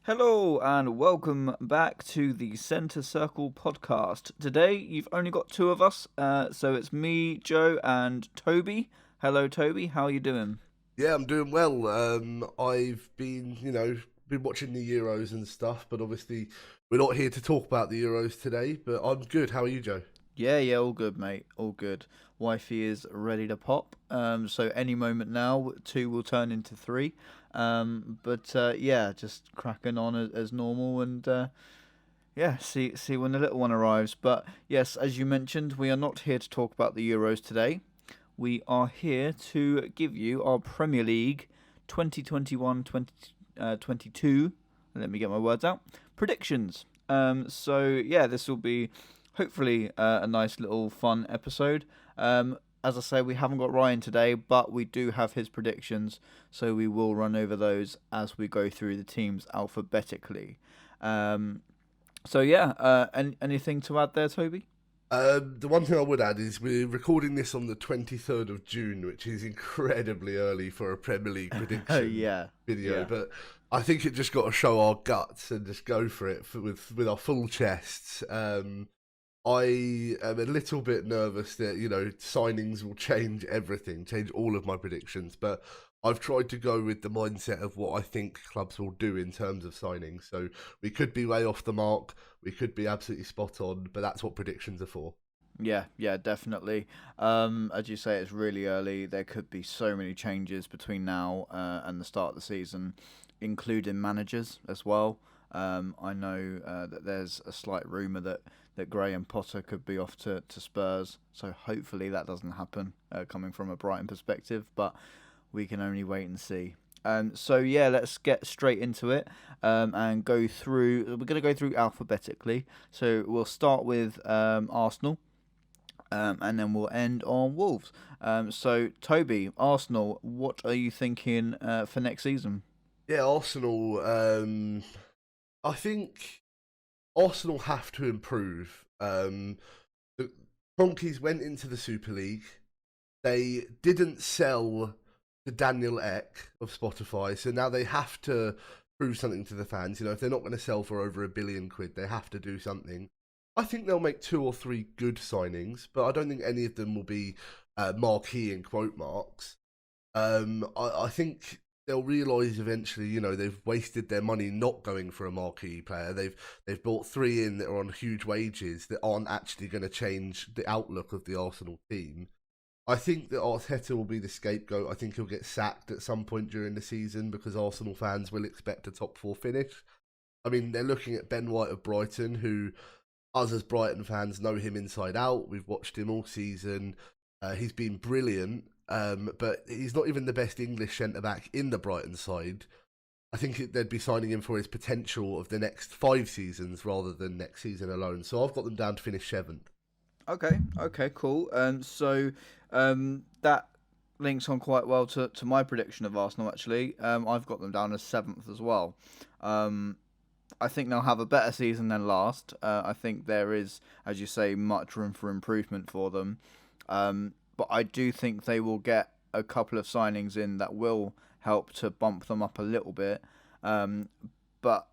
Hello and welcome back to the Centre Circle podcast. Today you've only got two of us, so it's me, Joe, and Toby. Hello, Toby. How are you doing? Yeah, I'm doing well. I've been watching the Euros and stuff, but obviously we're not here to talk about the Euros today. But I'm good. How are you, Joe? Yeah, all good, mate. All good. Wifey is ready to pop. So any moment now, two will turn into three. But yeah, just cracking on as normal, and yeah, see when the little one arrives. But yes, as you mentioned, we are not here to talk about the Euros today. We are here to give you our Premier League 2021-2022. Let me get my words out. Predictions. So yeah, this will be hopefully a nice little fun episode. As I say, we haven't got Ryan today, but we do have his predictions, so we will run over those as we go through the teams alphabetically. Um, so yeah, anything to add there, Toby? The one thing I would add is we're recording this on the 23rd of June, which is incredibly early for a Premier League Oh prediction yeah, video. yeah. But I think it just got to show our guts and just go for it with our full chests. I am a little bit nervous that, signings will change everything, change all of my predictions, but I've tried to go with the mindset of what I think clubs will do in terms of signings. So we could be way off the mark, we could be absolutely spot on, but that's what predictions are for. Yeah, definitely. As you say, it's really early. There could be so many changes between now and the start of the season, including managers as well. I know that there's a slight rumour that Graham Potter could be off to Spurs, so hopefully that doesn't happen coming from a Brighton perspective, but we can only wait and see. So yeah, let's get straight into it and go through. We're going to go through alphabetically. So we'll start with Arsenal and then we'll end on Wolves. So, Toby, Arsenal, what are you thinking for next season? Yeah, Arsenal, I think Arsenal have to improve. The Cronkies went into the Super League. They didn't sell to Daniel Ek of Spotify, so now they have to prove something to the fans. If they're not going to sell for over £1 billion, they have to do something. I think they'll make two or three good signings, but I don't think any of them will be marquee in quote marks. I think they'll realise eventually, they've wasted their money not going for a marquee player. They've brought three in that are on huge wages that aren't actually going to change the outlook of the Arsenal team. I think that Arteta will be the scapegoat. I think he'll get sacked at some point during the season because Arsenal fans will expect a top four finish. I mean, they're looking at Ben White of Brighton, who us as Brighton fans know him inside out. We've watched him all season. He's been brilliant, but he's not even the best English centre back in the Brighton side. I think they'd be signing him for his potential of the next 5 seasons rather than next season alone. So I've got them down to finish seventh. Okay, cool. That links on quite well to my prediction of Arsenal, actually. I've got them down as seventh as well. Um, I think they'll have a better season than last. I think there is, as you say, much room for improvement for them. But I do think they will get a couple of signings in that will help to bump them up a little bit. Um, but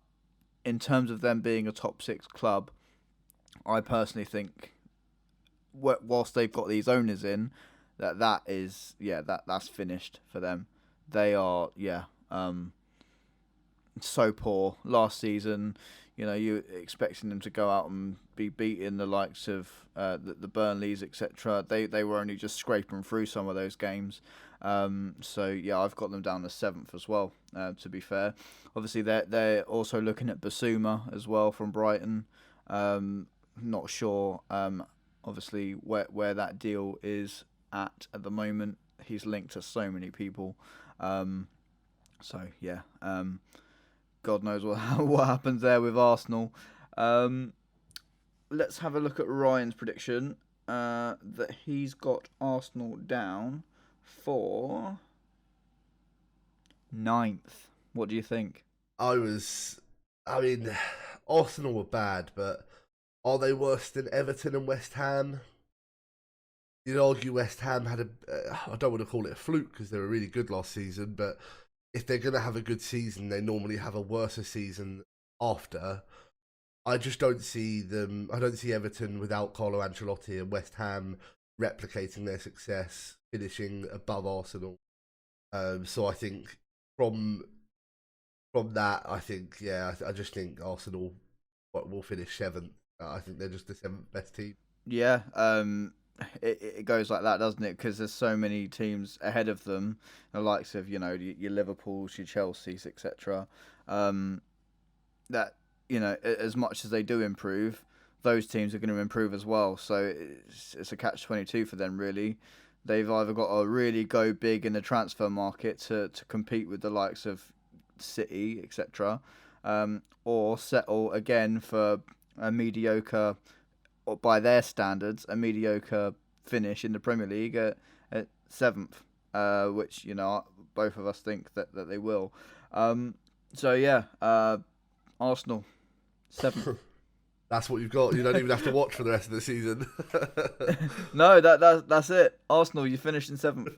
in terms of them being a top six club, I personally think whilst they've got these owners in, that is that's finished for them. They are so poor last season. You expecting them to go out and be beating the likes of the Burnleys, etc. They were only just scraping through some of those games. So yeah, I've got them down as seventh as well. To be fair, obviously they're also looking at Basuma as well from Brighton. Not sure. Obviously where that deal is at the moment. He's linked to so many people. So yeah. God knows what what happens there with Arsenal. Um, let's have a look at Ryan's prediction. That he's got Arsenal down for ninth. What do you think? I was, I mean, Arsenal were bad, but are they worse than Everton and West Ham? You'd argue West Ham had I don't want to call it a fluke because they were really good last season, but if they're going to have a good season, they normally have a worse season after. I just don't see them. I don't see Everton without Carlo Ancelotti and West Ham replicating their success, finishing above Arsenal. So I think from that, I think I just think Arsenal will finish seventh. I think they're just the seventh best team. Yeah, it goes like that, doesn't it? Because there's so many teams ahead of them, the likes of your Liverpools, your Chelseas, etc. That as much as they do improve, those teams are going to improve as well. So it's a catch-22 for them, really. They've either got to really go big in the transfer market to compete with the likes of City, etc., or settle again for a mediocre, or by their standards, a mediocre finish in the Premier League at seventh, which both of us think that they will. So yeah, Arsenal seventh. That's what you've got. You don't even have to watch for the rest of the season. No, that's it. Arsenal, you finished in seventh.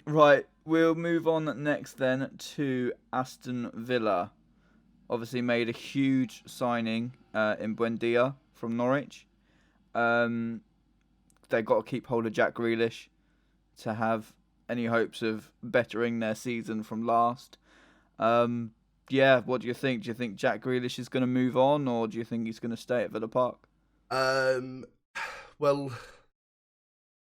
Right, we'll move on next then to Aston Villa. Obviously made a huge signing in Buendia from Norwich. They've got to keep hold of Jack Grealish to have any hopes of bettering their season from last. What do you think? Do you think Jack Grealish is going to move on, or do you think he's going to stay at Villa Park? Well,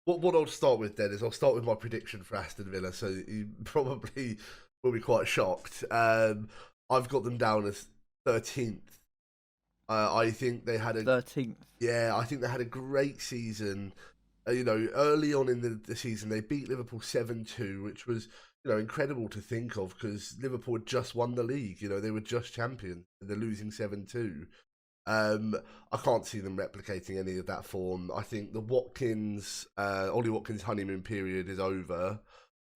what I'll start with then is I'll start with my prediction for Aston Villa, so you probably will be quite shocked. I've got them down as 13th. I think they had 13th. Yeah, I think they had a great season. Early on in the season, they beat Liverpool 7-2, which was incredible to think of because Liverpool had just won the league. They were just champions. They're losing 7-2. I can't see them replicating any of that form. I think the Ollie Watkins honeymoon period is over.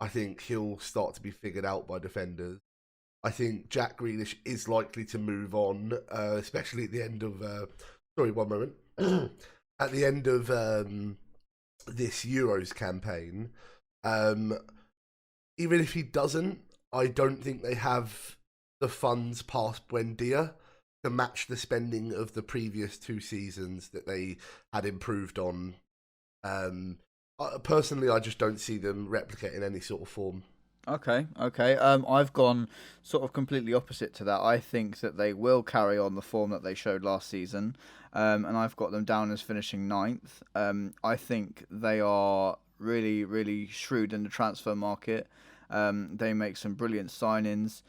I think he'll start to be figured out by defenders. I think Jack Grealish is likely to move on, especially at the end of... sorry, one moment. At the end of this Euros campaign. Even if he doesn't, I don't think they have the funds past Buendia to match the spending of the previous 2 seasons that they had improved on. Personally, I just don't see them replicating any sort of form. Okay. I've gone sort of completely opposite to that. I think that they will carry on the form that they showed last season, and I've got them down as finishing 9th. I think they are really, really shrewd in the transfer market. They make some brilliant signings,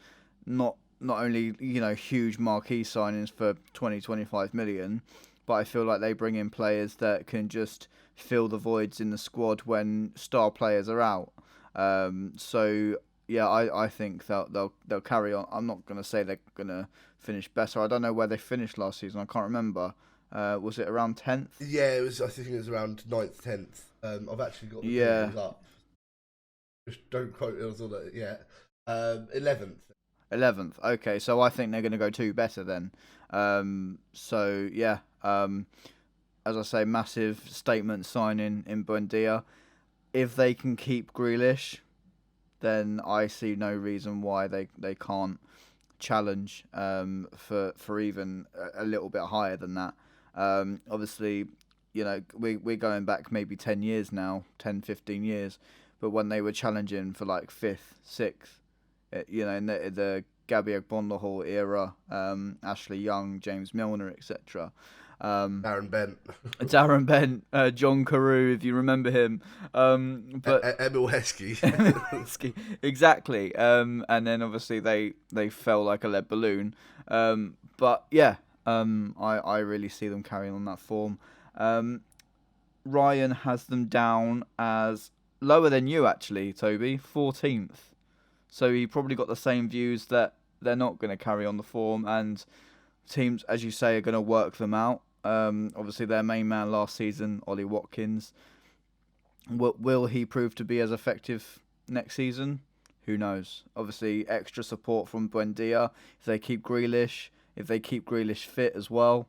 not only huge marquee signings for 20-25 million, but I feel like they bring in players that can just fill the voids in the squad when star players are out. I think they'll carry on. I'm not going to say they're going to finish better. I don't know where they finished last season. I can't remember. Was it around 10th? Yeah, it was. I think it was around 9th, 10th. I've actually got the tables up. Just don't quote us on it yet. 11th. 11th. Okay, so I think they're going to go 2 better then. As I say, massive statement signing in Buendia. If they can keep Grealish, then I see no reason why they can't challenge for even a little bit higher than that. Obviously, we're going back maybe 10 years now, 10, 15 years, but when they were challenging for like 5th, 6th, in the Gabby Agbonlahor era, Ashley Young, James Milner, etc. Darren Bent, John Carew, if you remember him. But Emil Heskey. Exactly. And then obviously they fell like a lead balloon. I really see them carrying on that form. Ryan has them down as lower than you, actually, Toby, 14th. So he probably got the same views that they're not going to carry on the form, and teams, as you say, are going to work them out. Obviously, their main man last season, Ollie Watkins. Will he prove to be as effective next season? Who knows? Obviously, extra support from Buendia. If they keep Grealish fit as well,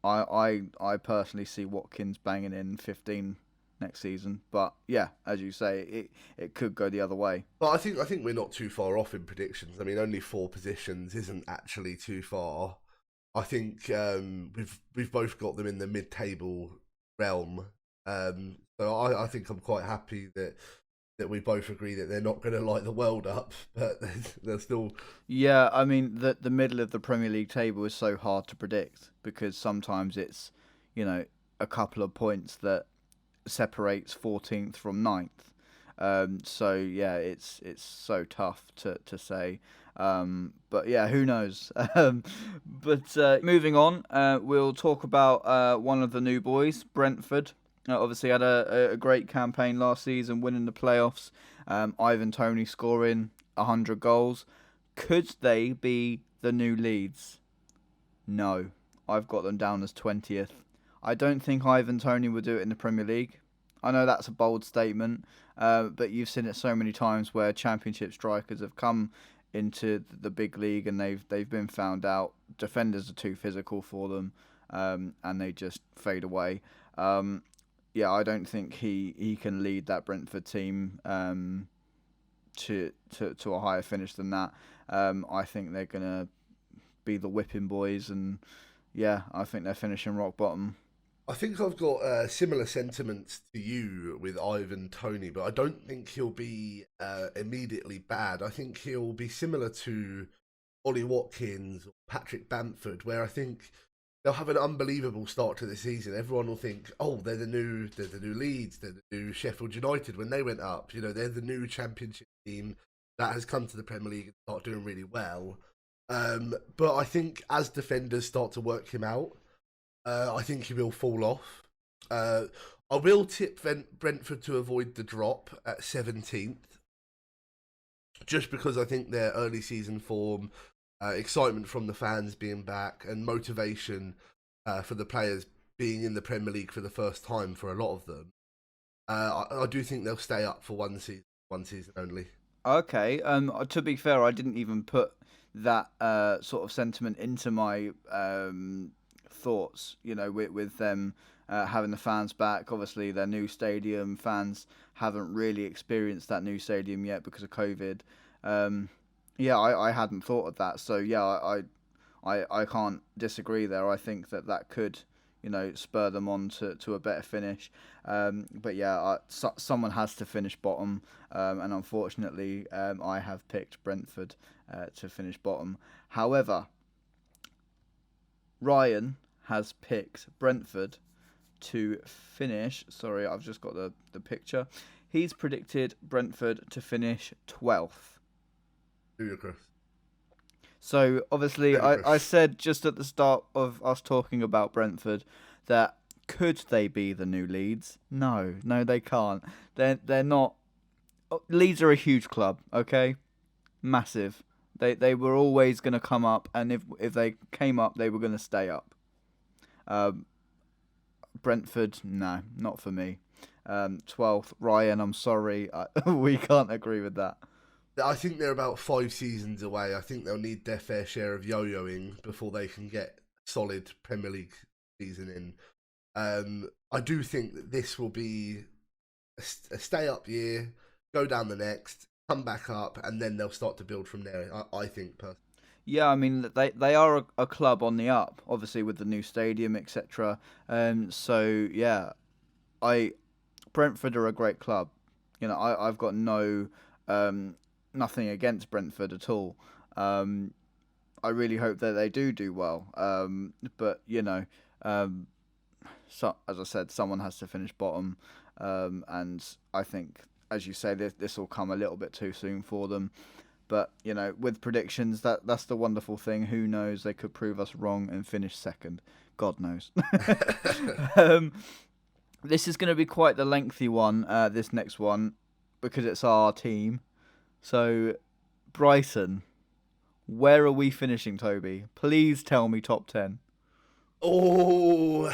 I personally see Watkins banging in 15 next season. But yeah, as you say, it could go the other way. But I think we're not too far off in predictions. I mean, only 4 positions isn't actually too far. I think we've both got them in the mid-table realm. So I think I'm quite happy that we both agree that they're not going to light the world up, but they're still. Yeah, I mean the middle of the Premier League table is so hard to predict because sometimes it's, a couple of points that separates 14th from 9th. So yeah, it's so tough to say. But yeah, who knows? But moving on, we'll talk about one of the new boys, Brentford. Obviously had a great campaign last season, winning the playoffs. Ivan Toney scoring 100 goals. Could they be the new Leeds? No, I've got them down as 20th. I don't think Ivan Toney will do it in the Premier League. I know that's a bold statement, but you've seen it so many times where Championship strikers have come into the big league and they've been found out. Defenders are too physical for them, and they just fade away. Yeah, I don't think he can lead that Brentford team to a higher finish than that. I think they're gonna be the whipping boys, and yeah, I think they're finishing rock bottom. I think I've got similar sentiments to you with Ivan Toney, but I don't think he'll be immediately bad. I think he'll be similar to Ollie Watkins or Patrick Bamford, where I think they'll have an unbelievable start to the season. Everyone will think, "Oh, they're the new Leeds, they're the new Sheffield United when they went up. They're the new Championship team that has come to the Premier League and start doing really well." But I think as defenders start to work him out, I think he will fall off. I will tip Brentford to avoid the drop at 17th, just because I think their early season form, excitement from the fans being back, and motivation for the players being in the Premier League for the first time for a lot of them. I do think they'll stay up for one season only. Okay. To be fair, I didn't even put that sort of sentiment into my thoughts. With them having the fans back. Obviously, their new stadium, fans haven't really experienced that new stadium yet because of COVID. Yeah, I hadn't thought of that. So yeah, I can't disagree there. I think that could, spur them on to a better finish. But yeah, someone has to finish bottom, and unfortunately, I have picked Brentford to finish bottom. However, Ryan has picked Brentford to finish. Sorry, I've just got the picture. He's predicted Brentford to finish 12th. Ludicrous. So obviously, I said just at the start of us talking about Brentford that could they be the new Leeds? No, they can't. They're not. Leeds are a huge club, okay, massive. They were always going to come up, and if they came up, they were going to stay up. Brentford, no, not for me. 12th, Ryan, I'm sorry, we can't agree with that. I think they're about 5 seasons away. I think they'll need their fair share of yo-yoing before they can get a solid Premier League season in. I do think that this will be a stay-up year, go down the next, come back up, and then they'll start to build from there, I think, personally. Yeah, I mean, they are a club on the up, obviously, with the new stadium, etc. So, yeah, Brentford are a great club. I've got nothing against Brentford at all. I really hope that they do well. But, so, as I said, someone has to finish bottom. And I think, as you say, this will come a little bit too soon for them. But, with predictions, that's the wonderful thing. Who knows? They could prove us wrong and finish second. God knows. This is going to be quite the lengthy one, this next one, because it's our team. So, Brighton, where are we finishing, Toby? Please tell me top 10. Oh,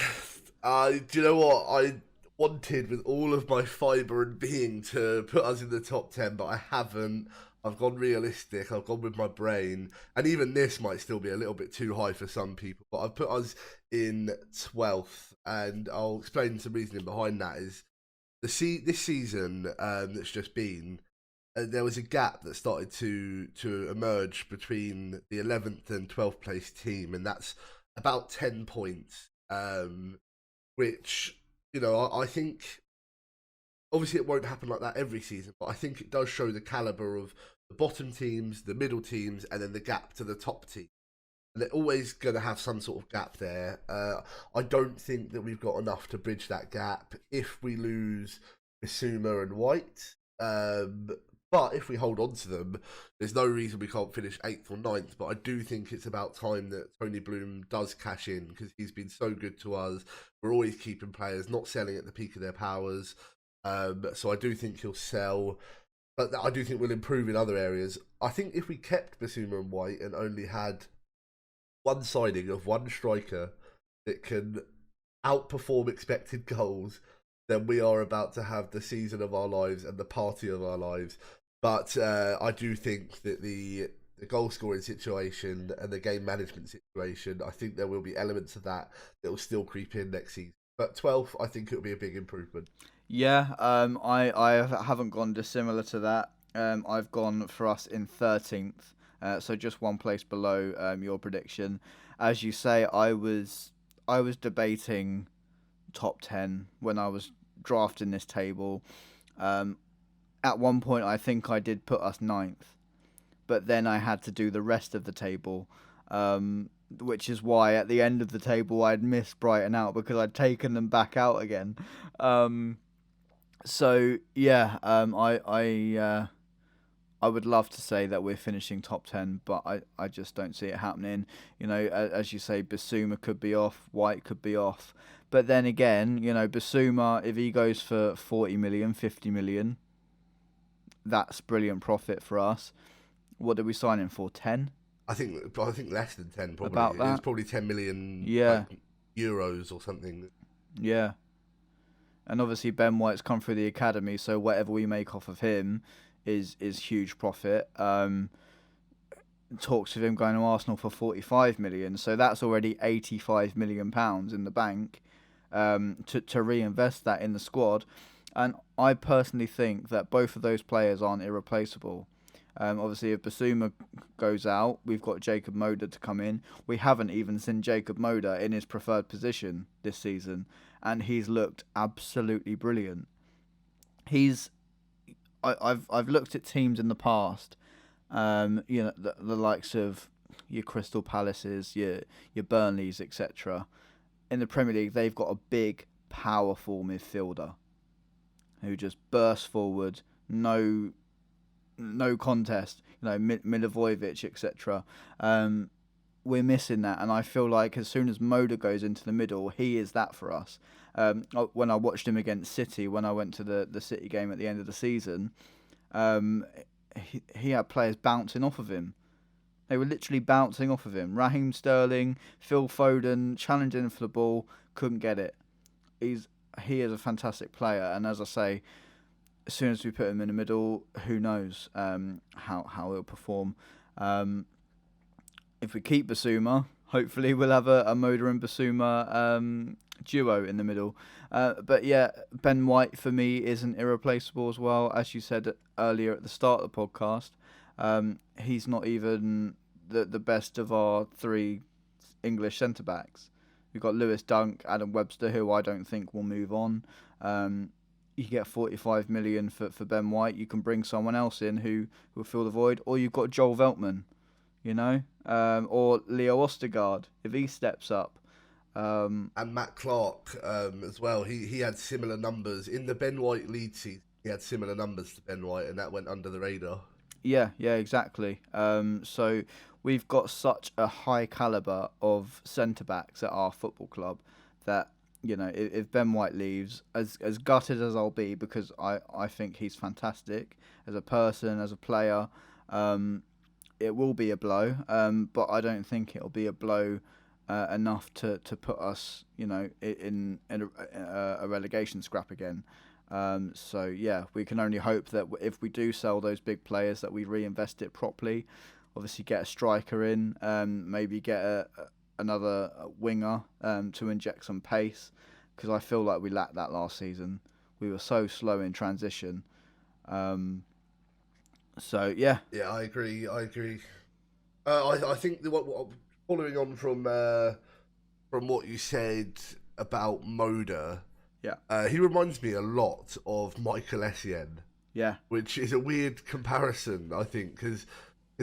do you know what? I wanted with all of my fibre and being to put us in the top 10, but I haven't. I've gone realistic. I've gone with my brain. And even this might still be a little bit too high for some people. But I've put us in 12th. And I'll explain some reasoning behind that is this season that's just been, there was a gap that started to emerge between the 11th and 12th place team, and that's about 10 points, which, I think obviously it won't happen like that every season, but I think it does show the caliber of the bottom teams, the middle teams, and then the gap to the top team. And they're always going to have some sort of gap there. I don't think that we've got enough to bridge that gap if we lose Bissouma and White. But if we hold on to them, there's no reason we can't finish 8th or 9th. But I do think it's about time that Tony Bloom does cash in, because he's been so good to us. We're always keeping players, not selling at the peak of their powers. So I do think he'll sell. But I do think we'll improve in other areas. I think if we kept Bissouma and White and only had one signing of one striker that can outperform expected goals, then we are about to have the season of our lives and the party of our lives. But I do think that the goal scoring situation and the game management situation, I think there will be elements of that will still creep in next season. But 12th, I think it'll be a big improvement. Yeah, I haven't gone dissimilar to that. I've gone for us in 13th. So just one place below your prediction. As you say, I was debating top 10 when I was drafting this table. At one point, I think I did put us 9th, but then I had to do the rest of the table, which is why at the end of the table I'd missed Brighton out because I'd taken them back out again. So yeah, I would love to say that we're finishing top 10, but I just don't see it happening. As you say, Bissouma could be off, White could be off. But then again, Bissouma, if he goes for 40 million, 50 million, that's brilliant profit for us. What did we sign him for? 10? I think less than 10 probably. About that? It's probably 10 million euros or something. Yeah. And obviously Ben White's come through the academy, so whatever we make off of him is huge profit. Talks of him going to Arsenal for 45 million, so that's already 85 million pounds in the bank to reinvest that in the squad. And I personally think that both of those players aren't irreplaceable. Obviously, if Bissouma goes out, we've got Jacob Moder to come in. We haven't even seen Jacob Moder in his preferred position this season, and he's looked absolutely brilliant. I've looked at teams in the past, the likes of your Crystal Palaces, your Burnleys, etc. In the Premier League, they've got a big, powerful midfielder who just bursts forward, no contest. Milivojevic, etc. We're missing that, and I feel like as soon as Moder goes into the middle, he is that for us. When I watched him against City, when I went to the City game at the end of the season, he had players bouncing off of him. They were literally bouncing off of him. Raheem Sterling, Phil Foden, challenging for the ball, couldn't get it. He is a fantastic player, and as I say, as soon as we put him in the middle, who knows how he'll perform. If we keep Bissouma, hopefully we'll have a Moder and Bissouma duo in the middle. But yeah, Ben White for me isn't irreplaceable as well. As you said earlier at the start of the podcast, he's not even the best of our three English centre-backs. We've got Lewis Dunk, Adam Webster, who I don't think will move on. You get 45 million for Ben White. You can bring someone else in who will fill the void, or you've got Joel Veltman, or Leo Ostergaard if he steps up. And Matt Clark as well. He had similar numbers in the Ben White lead season. He had similar numbers to Ben White, and that went under the radar. Yeah, exactly. So we've got such a high caliber of centre backs at our football club that if Ben White leaves, as gutted as I'll be, because I think he's fantastic as a person, as a player, it will be a blow. But I don't think it'll be a blow enough to put us, in a relegation scrap again. So yeah, we can only hope that if we do sell those big players, that we reinvest it properly. Obviously, get a striker in, maybe get another winger to inject some pace, because I feel like we lacked that last season. we were so slow in transition. So yeah, Yeah, I agree. I think following on from what you said about Moda, yeah, he reminds me a lot of Michael Essien, yeah, which is a weird comparison, I think, because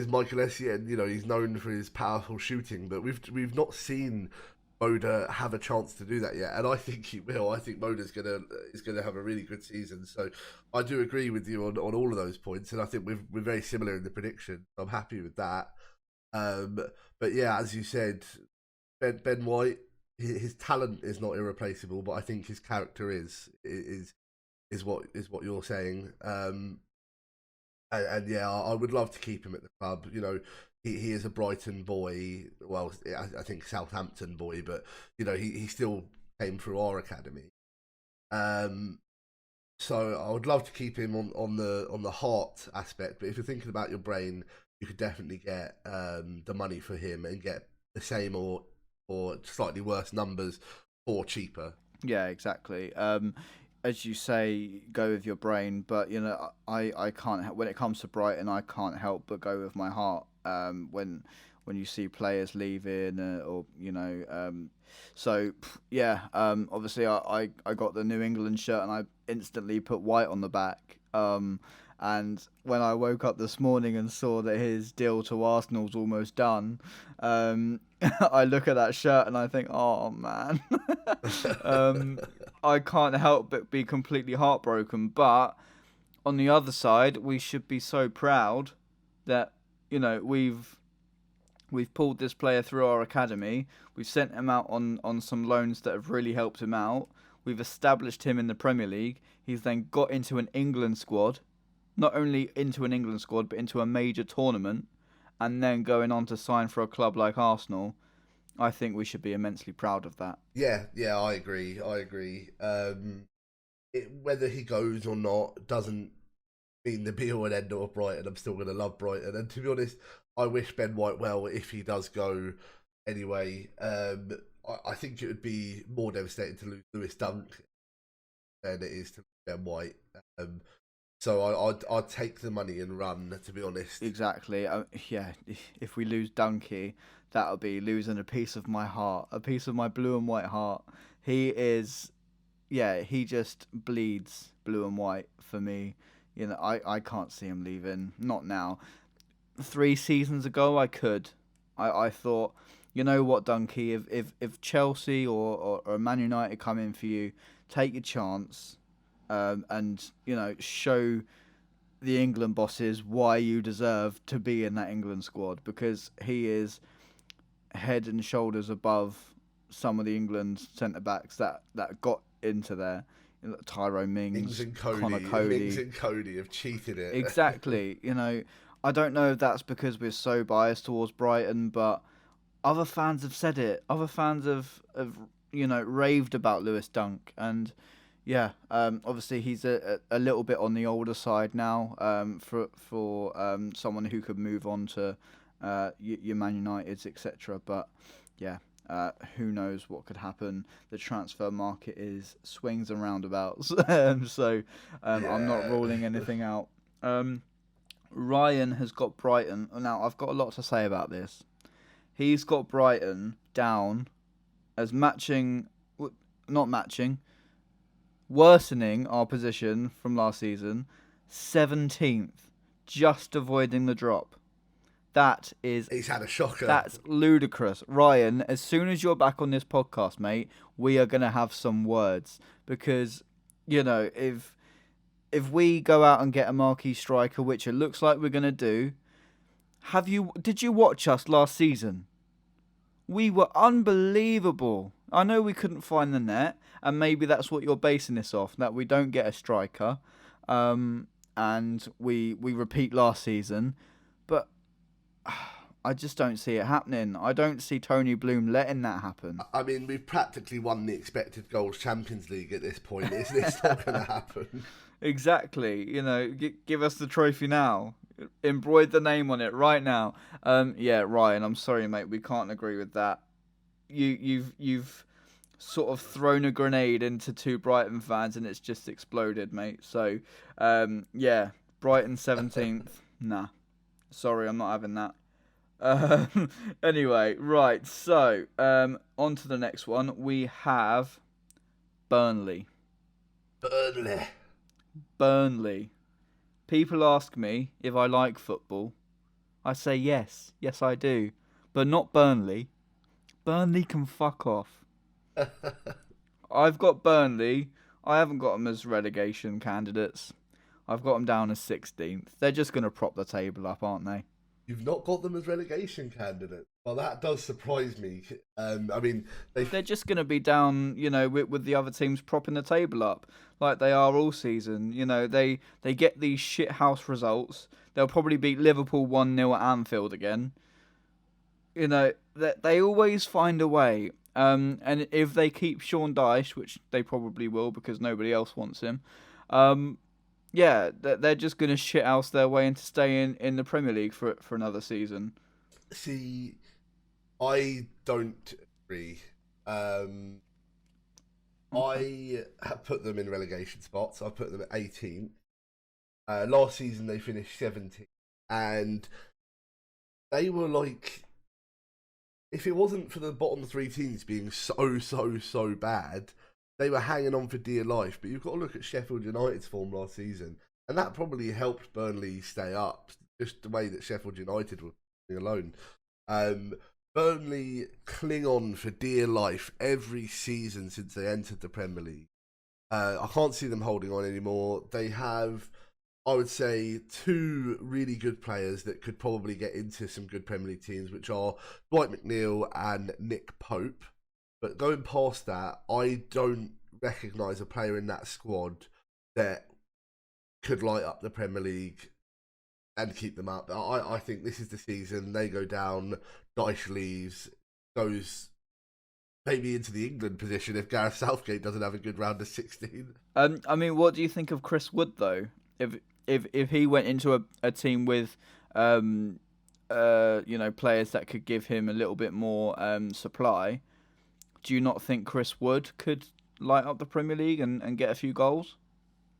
Michael Essien, he's known for his powerful shooting, but we've not seen Moda have a chance to do that yet, and I think he will. I think Moda's gonna have a really good season. So I do agree with you on all of those points, and I think we're very similar in the prediction. I'm happy with that. But yeah, as you said, Ben White, his talent is not irreplaceable, but I think his character is what you're saying. And yeah, I would love to keep him at the club. He is a Brighton boy. Well, I think Southampton boy, but he still came through our academy. So I would love to keep him on the heart aspect. But if you're thinking about your brain, you could definitely get the money for him and get the same or slightly worse numbers or cheaper. yeah, exactly. As you say, go with your brain, but I can't help when it comes to Brighton. I can't help but go with my heart. When you see players leaving, so yeah. Obviously, I got the New England shirt and I instantly put White on the back. And when I woke up this morning and saw that his deal to Arsenal's almost done, I look at that shirt and I think, oh man, I can't help but be completely heartbroken. But on the other side, we should be so proud that we've pulled this player through our academy. We've sent him out on some loans that have really helped him out. We've established him in the Premier League. He's then got into an England squad. Not only into an England squad, but into a major tournament, and then going on to sign for a club like Arsenal. I think we should be immensely proud of that. Yeah, I agree. Whether he goes or not doesn't mean the be all and end all of Brighton. I'm still going to love Brighton, and to be honest, I wish Ben White well if he does go. Anyway, I think it would be more devastating to lose Lewis Dunk than it is to lose Ben White. So I'd take the money and run, to be honest. Exactly. Yeah, if we lose Dunkey, that'll be losing a piece of my heart, a piece of my blue and white heart. He just bleeds blue and white for me. I can't see him leaving. Not now. 3 seasons ago, I could. I thought, you know what, Dunkey, if Chelsea or Man United come in for you, take your chance. And show the England bosses why you deserve to be in that England squad, because he is head and shoulders above some of the England centre backs that got into there. Tyrone Mings, Connor Cody. Mings and Cody have cheated it. Exactly. I don't know if that's because we're so biased towards Brighton, but other fans have said it. Other fans have raved about Lewis Dunk, and yeah, obviously he's a little bit on the older side now, for someone who could move on to your Man Uniteds, etc. But yeah, who knows what could happen? The transfer market is swings and roundabouts, so I'm not ruling anything out. Ryan has got Brighton. Now I've got a lot to say about this. He's got Brighton down as worsening our position from last season, 17th, just avoiding the drop. That is... He's had a shocker. That's ludicrous. Ryan, as soon as you're back on this podcast, mate, we are going to have some words. Because, if we go out and get a marquee striker, which it looks like we're going to do, did you watch us last season? We were unbelievable. I know we couldn't find the net, and maybe that's what you're basing this off, that we don't get a striker, and we repeat last season, but I just don't see it happening. I don't see Tony Bloom letting that happen. I mean, we've practically won the expected goals Champions League at this point. It's not going to happen. Exactly. Give us the trophy now. Embroider the name on it right now. Yeah, Ryan, I'm sorry, mate. We can't agree with that. You've sort of thrown a grenade into two Brighton fans and it's just exploded, mate. So, yeah, Brighton 17th. Nah, sorry, I'm not having that. Anyway, right. So, on to the next one. We have Burnley. Burnley. Burnley. People ask me if I like football. I say yes. Yes, I do. But not Burnley. Burnley can fuck off. I've got Burnley. I haven't got them as relegation candidates. I've got them down as 16th. They're just going to prop the table up, aren't they? You've not got them as relegation candidates. Well, that does surprise me. I mean, they're just going to be down, with the other teams propping the table up like they are all season. They get these shithouse results. They'll probably beat Liverpool 1-0 at Anfield again. They always find a way. And if they keep Sean Dyche, which they probably will because nobody else wants him, yeah, they're just going to shithouse their way into staying in the Premier League for another season. See, I don't agree. Okay. I have put them in relegation spots. I've put them at 18th. Last season they finished 17th. And they were like, if it wasn't for the bottom three teams being so bad, they were hanging on for dear life. But you've got to look at Sheffield United's form last season. And that probably helped Burnley stay up, just the way that Sheffield United were alone. Burnley cling on for dear life every season since they entered the Premier League. I can't see them holding on anymore. They have, I would say, two really good players that could probably get into some good Premier League teams, which are Dwight McNeil and Nick Pope. But going past that, I don't recognise a player in that squad that could light up the Premier League and keep them up. I think this is the season they go down, Dyche leaves, goes maybe into the England position if Gareth Southgate doesn't have a good round of 16. I mean, what do you think of Chris Wood though? If he went into a team with players that could give him a little bit more supply, do you not think Chris Wood could light up the Premier League and get a few goals?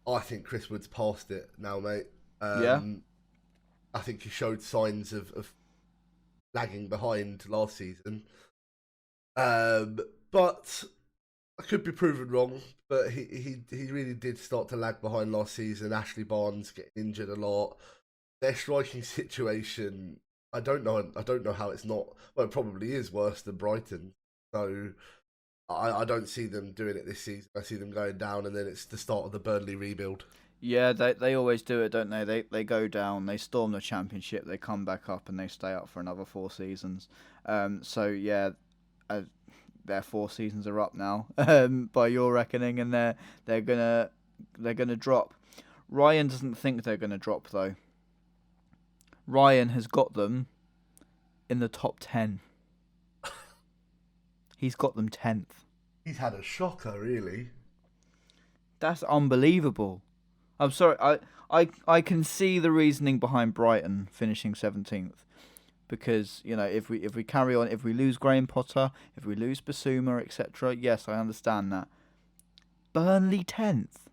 I think Chris Wood's past it now, mate. Yeah. I think he showed signs of lagging behind last season. But I could be proven wrong, but he really did start to lag behind last season. Ashley Barnes getting injured a lot. Their striking situation, I don't know how it's not. Well, it probably is worse than Brighton. So I don't see them doing it this season. I see them going down, and then it's the start of the Burnley rebuild. Yeah, they always do it, don't they? They go down, they storm the Championship, they come back up, and they stay up for another 4 seasons. So yeah, their 4 seasons are up now, by your reckoning, and they're gonna drop. Ryan doesn't think they're gonna drop though. Ryan has got them in the top 10. He's got them 10th. He's had a shocker, really. That's unbelievable. I'm sorry, I can see the reasoning behind Brighton finishing 17th. Because, if we carry on, if we lose Graham Potter, if we lose Basuma, etc., yes, I understand that. Burnley 10th.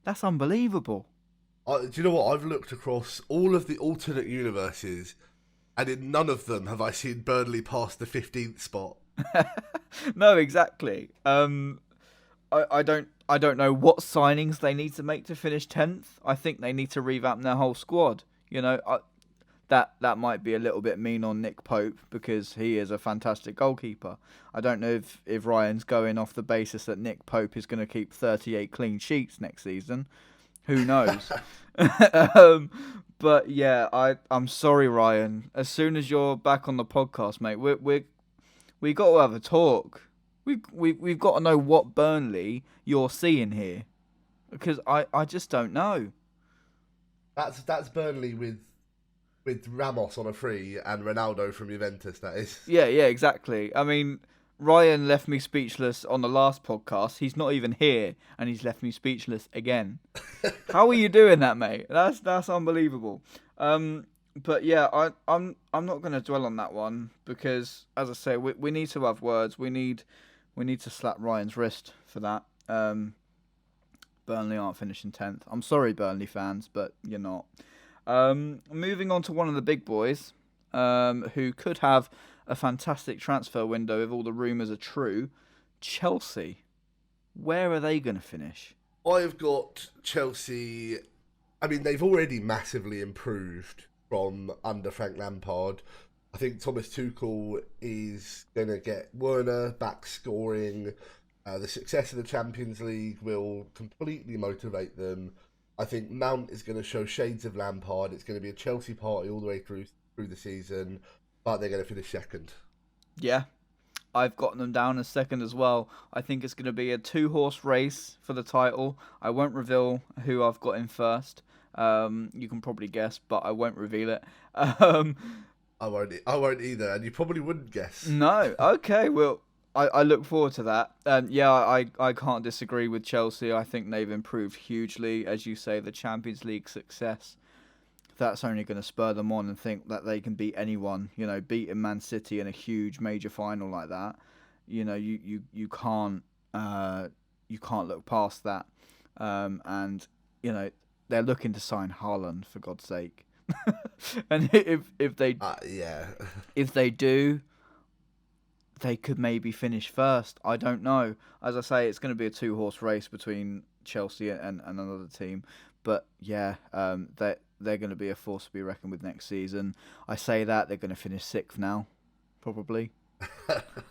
That's unbelievable. Do you know what? I've looked across all of the alternate universes, and in none of them have I seen Burnley past the 15th spot. No, exactly. I don't know what signings they need to make to finish 10th. I think they need to revamp their whole squad. That might be a little bit mean on Nick Pope because he is a fantastic goalkeeper. I don't know if Ryan's going off the basis that Nick Pope is going to keep 38 clean sheets next season. Who knows? But yeah, I'm sorry, Ryan. As soon as you're back on the podcast, mate, we got to have a talk. We've got to know what Burnley you're seeing here, because I just don't know. That's Burnley with Ramos on a free and Ronaldo from Juventus. That is. Yeah, exactly. I mean, Ryan left me speechless on the last podcast. He's not even here, and he's left me speechless again. How are you doing that, mate? That's unbelievable. But yeah, I'm not going to dwell on that one because, as I say, we need to have words. We need We need to slap Ryan's wrist for that. Burnley aren't finishing 10th. I'm sorry, Burnley fans, but you're not. Moving on to one of the big boys, who could have a fantastic transfer window if all the rumours are true. Chelsea. Where are they going to finish? I've got Chelsea. I mean, they've already massively improved from under Frank Lampard. I think Thomas Tuchel is going to get Werner back scoring. The success of the Champions League will completely motivate them. I think Mount is going to show shades of Lampard. It's going to be a Chelsea party all the way through the season, but they're going to finish second. Yeah, I've gotten them down as second as well. I think it's going to be a 2-horse race for the title. I won't reveal who I've got in first. You can probably guess, but I won't reveal it. I won't either, and you probably wouldn't guess. No, okay, well, I look forward to that. I can't disagree with Chelsea. I think they've improved hugely. As you say, the Champions League success, that's only going to spur them on and think that they can beat anyone. You know, beating Man City in a huge major final like that. You know, you can't look past that. And you know, they're looking to sign Haaland, for God's sake. And if they do, they could maybe finish first. I don't know. As I say, it's going to be a 2-horse race between Chelsea and another team. But yeah, they're going to be a force to be reckoned with next season. I say that they're going to finish 6th now, probably.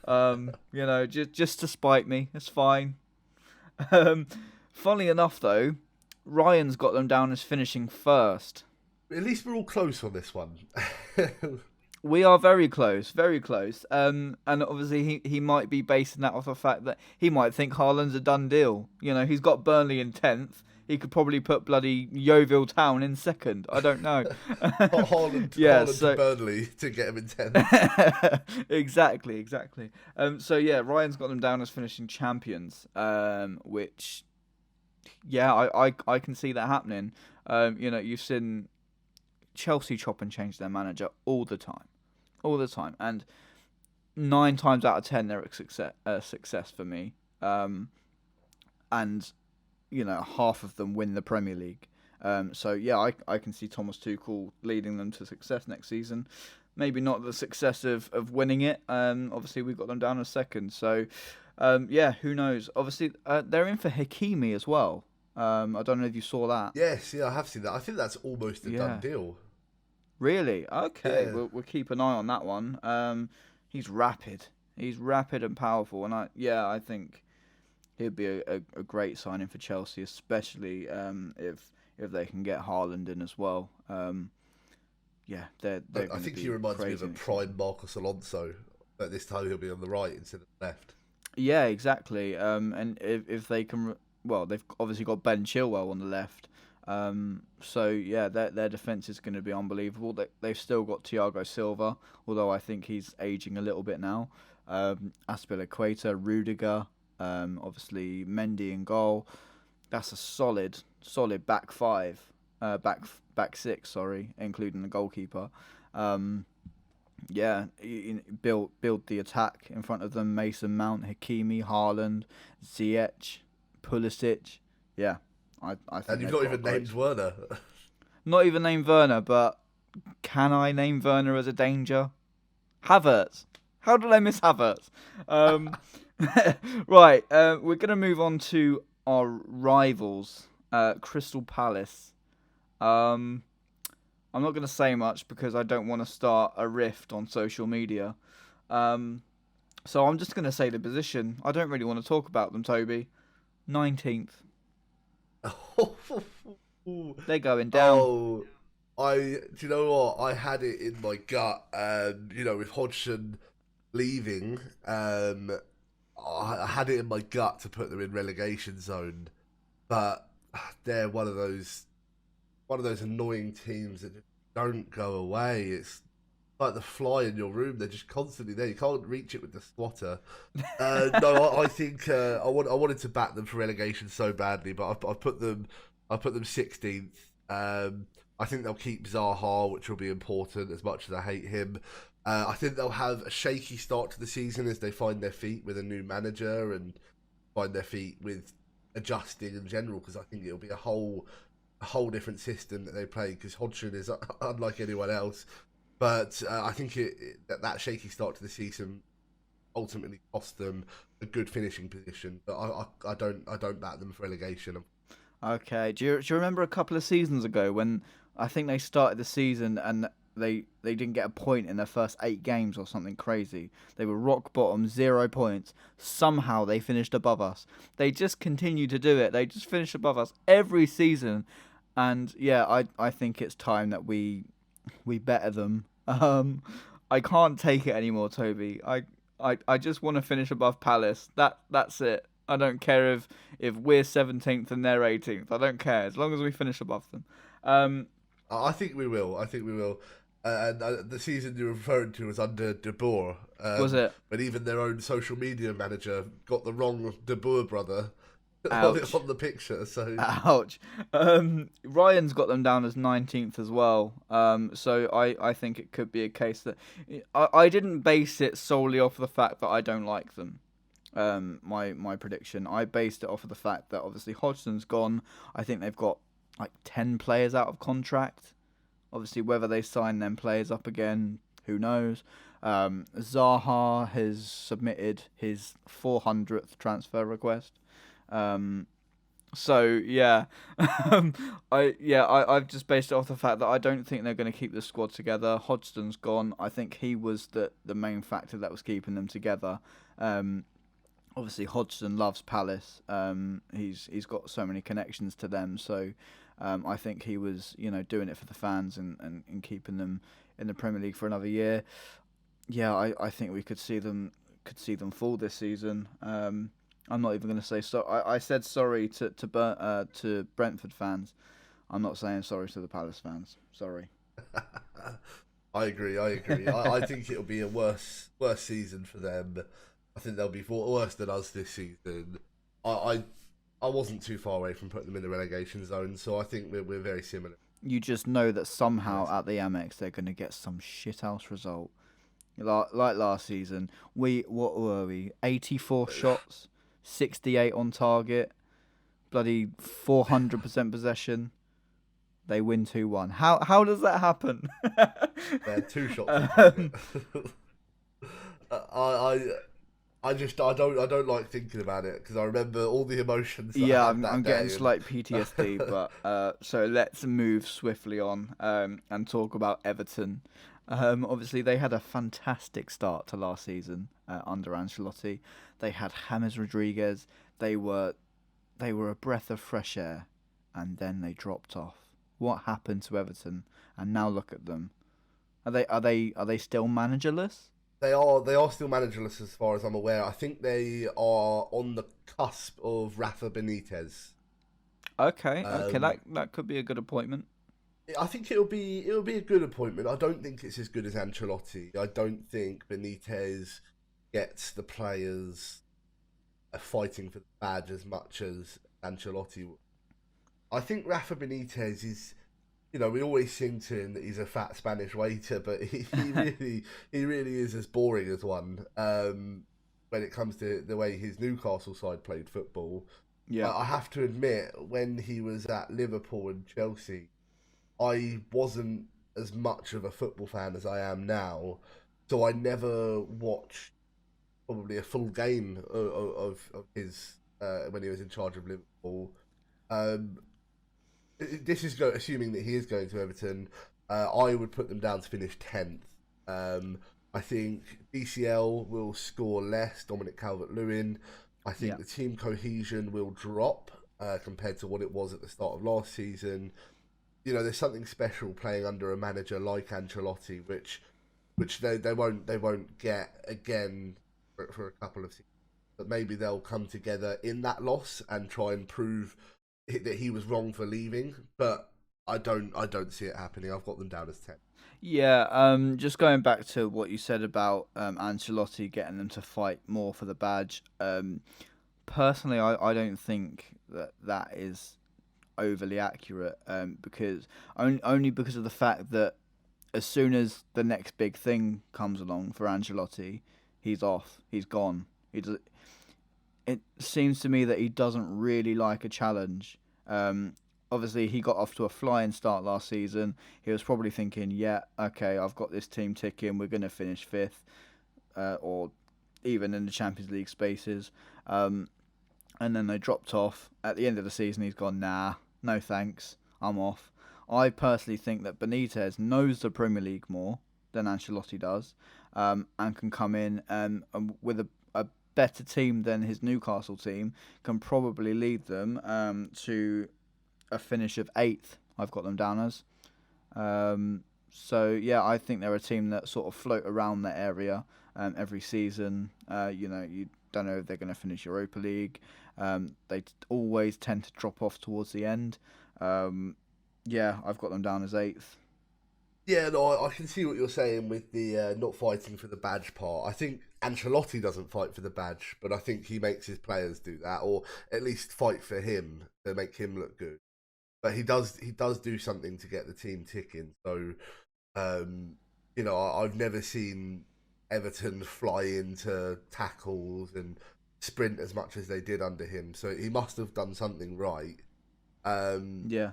You know, just to spite me. It's fine. Funnily enough, though, Ryan's got them down as finishing first. At least we're all close on this one. We are very close, very close. And obviously he might be basing that off the fact that he might think Haaland's a done deal. You know, he's got Burnley in 10th. He could probably put bloody Yeovil Town in 2nd. I don't know. Haaland to Burnley to get him in 10th. Exactly. So yeah, Ryan's got them down as finishing champions, which, yeah, I can see that happening. You know, you've seen Chelsea chop and change their manager all the time, and 9 times out of 10 they're a success for me. And you know, half of them win the Premier League. So yeah, I can see Thomas Tuchel leading them to success next season. Maybe not the success of winning it. Obviously we've got them down as second. So yeah, who knows? Obviously they're in for Hakimi as well. I don't know if you saw that. Yes, yeah, I have seen that. I think that's almost a done deal. Really? Okay, Yeah. we'll keep an eye on that one. He's rapid and powerful, and I think he'd be a great signing for Chelsea, especially if they can get Haaland in as well. Yeah, they're I think he reminds me of a prime Marcos Alonso, but this time he'll be on the right instead of the left. Yeah, exactly. And if they can, well, they've obviously got Ben Chilwell on the left. So yeah, their defense is going to be unbelievable. They've still got Thiago Silva, although I think he's aging a little bit now. Azpilicueta, Rudiger, obviously Mendy in goal. That's a solid back five, back six, sorry, including the goalkeeper. Yeah, build the attack in front of them. Mason Mount, Hakimi, Haaland, Ziyech, Pulisic. Yeah, I think. And you've not even named Werner. Not even named Werner, but can I name Werner as a danger? Havertz. How did I miss Havertz? Right, we're going to move on to our rivals, Crystal Palace. I'm not going to say much because I don't want to start a rift on social media. So I'm just going to say the position. I don't really want to talk about them, Toby. 19th. They're going down. Oh, do you know what? I had it in my gut. You know, with Hodgson leaving, I had it in my gut to put them in relegation zone, but they're one of those annoying teams that don't go away. It's like the fly in your room; they're just constantly there. You can't reach it with the swatter. No, I think I wanted to back them for relegation so badly, but I put them 16th. I think they'll keep Zaha, which will be important as much as I hate him. I think they'll have a shaky start to the season as they find their feet with a new manager and find their feet with adjusting in general. Because I think it'll be a whole different system that they play. Because Hodgson is unlike anyone else. But I think that shaky start to the season ultimately cost them a good finishing position. But I don't back them for relegation. Okay. Do you remember a couple of seasons ago when I think they started the season and they didn't get a point in their first 8 games or something crazy? They were rock bottom, 0 points. Somehow they finished above us. They just continue to do it. They just finish above us every season. And yeah, I think it's time that we better them. I can't take it anymore, Toby. I just want to finish above Palace. That's it. I don't care if we're 17th and they're 18th. I don't care as long as we finish above them. Um, I think we will. I think we will. And the season you're referring to was under De Boer. was it? But even their own social media manager got the wrong De Boer brother Ouch. on the picture. So Ouch. Ryan's got them down as 19th as well. So I think it could be a case that I didn't base it solely off the fact that I don't like them. My prediction. I based it off of the fact that obviously Hodgson's gone. I think they've got like 10 players out of contract. Obviously, whether they sign them players up again, who knows? Zaha has submitted his 400th transfer request. Um, so yeah, I've just based it off the fact that I don't think they're going to keep the squad together. Hodgson's gone. I think he was the main factor that was keeping them together. Obviously Hodgson loves Palace. He's got so many connections to them, so I think he was doing it for the fans and keeping them in the Premier League for another year. Yeah, I think we could see them fall this season. I'm not even going to say so. I said sorry to Brentford fans. I'm not saying sorry to the Palace fans. Sorry. I agree. I think it'll be a worse season for them. I think they'll be worse than us this season. I wasn't too far away from putting them in the relegation zone, so I think we're very similar. You just know that somehow at the Amex they're going to get some shithouse result. Like last season, what were we? 84 shots, 68 on target, bloody 400% possession. They win 2-1. How does that happen? They're 2 shots on target. I don't like thinking about it because I remember all the emotions. Yeah, I'm getting slight PTSD, but so let's move swiftly on and talk about Everton. Obviously, they had a fantastic start to last season under Ancelotti. They had James Rodriguez. They were a breath of fresh air, and then they dropped off. What happened to Everton? And now look at them. Are they still managerless? They are still managerless as far as I'm aware. I think they are on the cusp of Rafa Benitez. Okay, that could be a good appointment. I think it'll be a good appointment. I don't think it's as good as Ancelotti. I don't think Benitez gets the players fighting for the badge as much as Ancelotti. I think Rafa Benitez is, we always sing to him that he's a fat Spanish waiter, but he really is as boring as one when it comes to the way his Newcastle side played football. Yeah, I have to admit, when he was at Liverpool and Chelsea, I wasn't as much of a football fan as I am now, so I never watched probably a full game of his when he was in charge of Liverpool. This is assuming that he is going to Everton. I would put them down to finish 10th. I think DCL will score less, Dominic Calvert-Lewin. I think the team cohesion will drop compared to what it was at the start of last season. There's something special playing under a manager like Ancelotti, which they won't get again for a couple of seasons. But maybe they'll come together in that loss and try and prove that he was wrong for leaving. But I don't see it happening. I've got them down as 10. Yeah, just going back to what you said about Ancelotti getting them to fight more for the badge. Personally, I don't think that is overly accurate. Because only because of the fact that as soon as the next big thing comes along for Ancelotti, he's off. He's gone. It seems to me that he doesn't really like a challenge. Obviously, he got off to a flying start last season. He was probably thinking, yeah, okay, I've got this team ticking. We're going to finish fifth, or even in the Champions League spaces. And then they dropped off. At the end of the season, he's gone, nah, no thanks, I'm off. I personally think that Benitez knows the Premier League more than Ancelotti does, and can come in and with a better team than his Newcastle team, can probably lead them to a finish of 8th. I've got them down as. So yeah, I think they're a team that sort of float around that area every season. You don't know if they're going to finish Europa League. They always tend to drop off towards the end. Yeah, I've got them down as 8th. Yeah, no, I can see what you're saying with the not fighting for the badge part. I think Ancelotti doesn't fight for the badge, but I think he makes his players do that, or at least fight for him to make him look good. But he does do something to get the team ticking. So, I've never seen Everton fly into tackles and sprint as much as they did under him. So he must have done something right. Yeah.